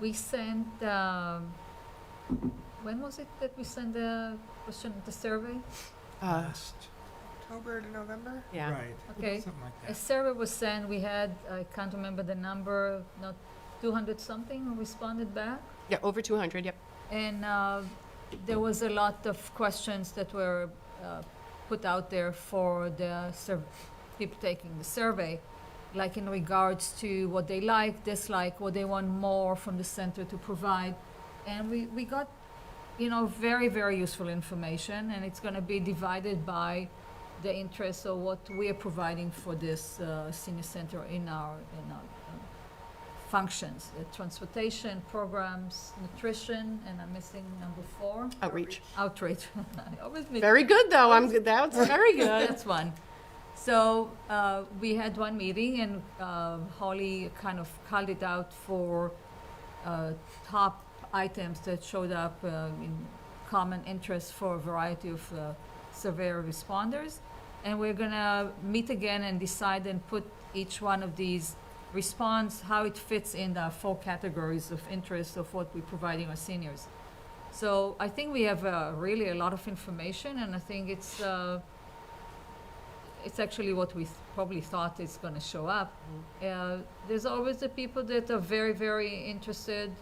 We sent when was it that we sent the survey? Last, October to November. Yeah. right. Okay. Something like A that. survey was sent, we had, I can't remember the number, not 200 something responded back. Yeah, over 200, yep. And there was a lot of questions that were put out there for the people taking the survey, like in regards to what they like, dislike, what they want more from the center to provide. And we got, very, very useful information, and it's going to be divided by the interests of what we are providing for this senior center in our functions, transportation, programs, nutrition, and I'm missing number 4, Outreach. outreach. I always miss- Very good, though. That's very good. That's one. So we had one meeting, and Holly kind of called it out for top items that showed up in common interest for a variety of surveyor responders. And we're gonna meet again and decide and put each one of these response, how it fits in the 4 categories of interest of what we're providing our seniors. So I think we have really a lot of information, and I think it's actually what we probably thought is going to show up. There's always the people that are very, very interested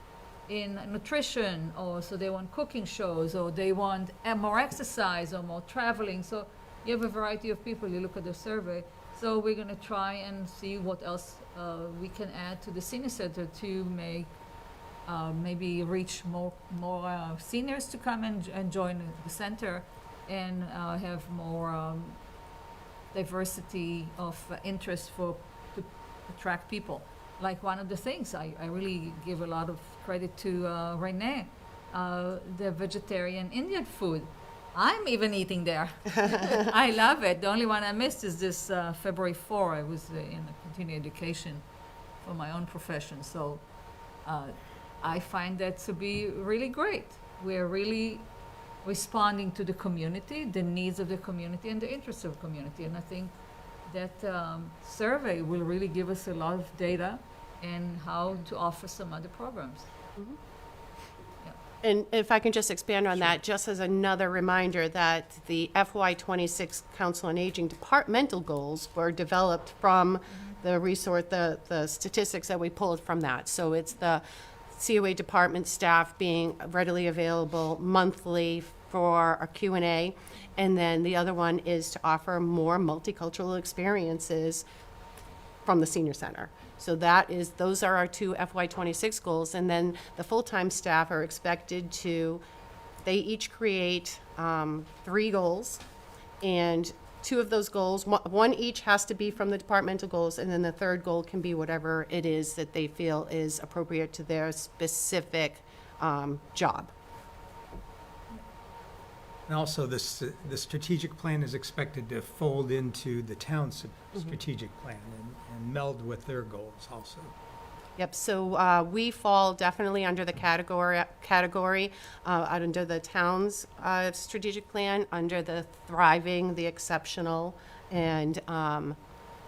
in nutrition, or so they want cooking shows, or they want more exercise or more traveling. So you have a variety of people. You look at the survey. So we're going to try and see what else we can add to the senior center to make maybe reach more seniors to come and join the center, and have more diversity of interest to attract people. Like one of the things, I really give a lot of credit to Renee, the vegetarian Indian food. I'm even eating there. I love it. The only one I missed is this February 4. I was in a continuing education for my own profession. So I find that to be really great. We're really responding to the community, the needs of the community, and the interests of the community. And I think that survey will really give us a lot of data and how to offer some other programs. And if I can just expand on that, just as another reminder that the FY26 Council on Aging departmental goals were developed from the statistics that we pulled from that. So it's the COA department staff being readily available monthly for a Q&A. And then the other one is to offer more multicultural experiences from the senior center. So those are our 2 FY26 goals. And then the full-time staff are expected they each create 3 goals. And 2 of those goals, one each has to be from the departmental goals, and then the 3rd goal can be whatever it is that they feel is appropriate to their specific job. And also, the strategic plan is expected to fold into the town's strategic plan and meld with their goals also. Yep, so we fall definitely under the category under the town's strategic plan, under the thriving, the exceptional, and I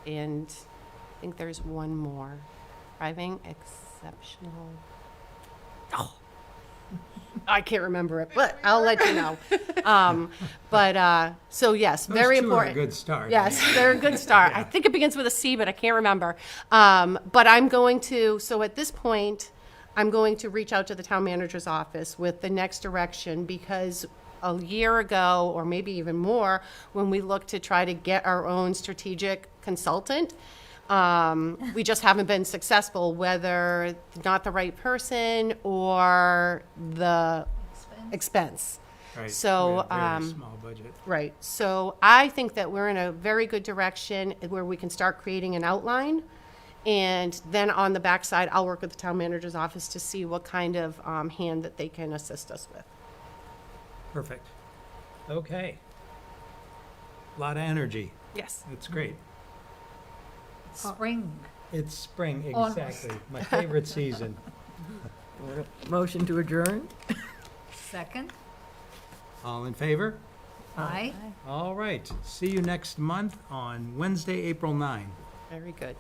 think there's one more. Thriving, exceptional. Oh, I can't remember it, but I'll let you know. So yes, very Those 2 are a important. good start. Yes, they're a good start. I Yeah. think it begins with a C, but I can't remember. But I'm going to, so at this point, I'm going to reach out to the town manager's office with the next direction, because a year ago, or maybe even more, when we looked to try to get our own strategic consultant, we just haven't been successful, whether not the right person or the expense. Right. So, We have very small budget. Right. So I think that we're in a very good direction where we can start creating an outline. And then on the backside, I'll work with the town manager's office to see what kind of hand that they can assist us with. Perfect. Okay. A lot of energy. Yes. That's great. Spring. It's spring, Almost. exactly. My favorite season. Motion to adjourn? Second. All in favor? Aye. All right. See you next month on Wednesday, April 9. Very good.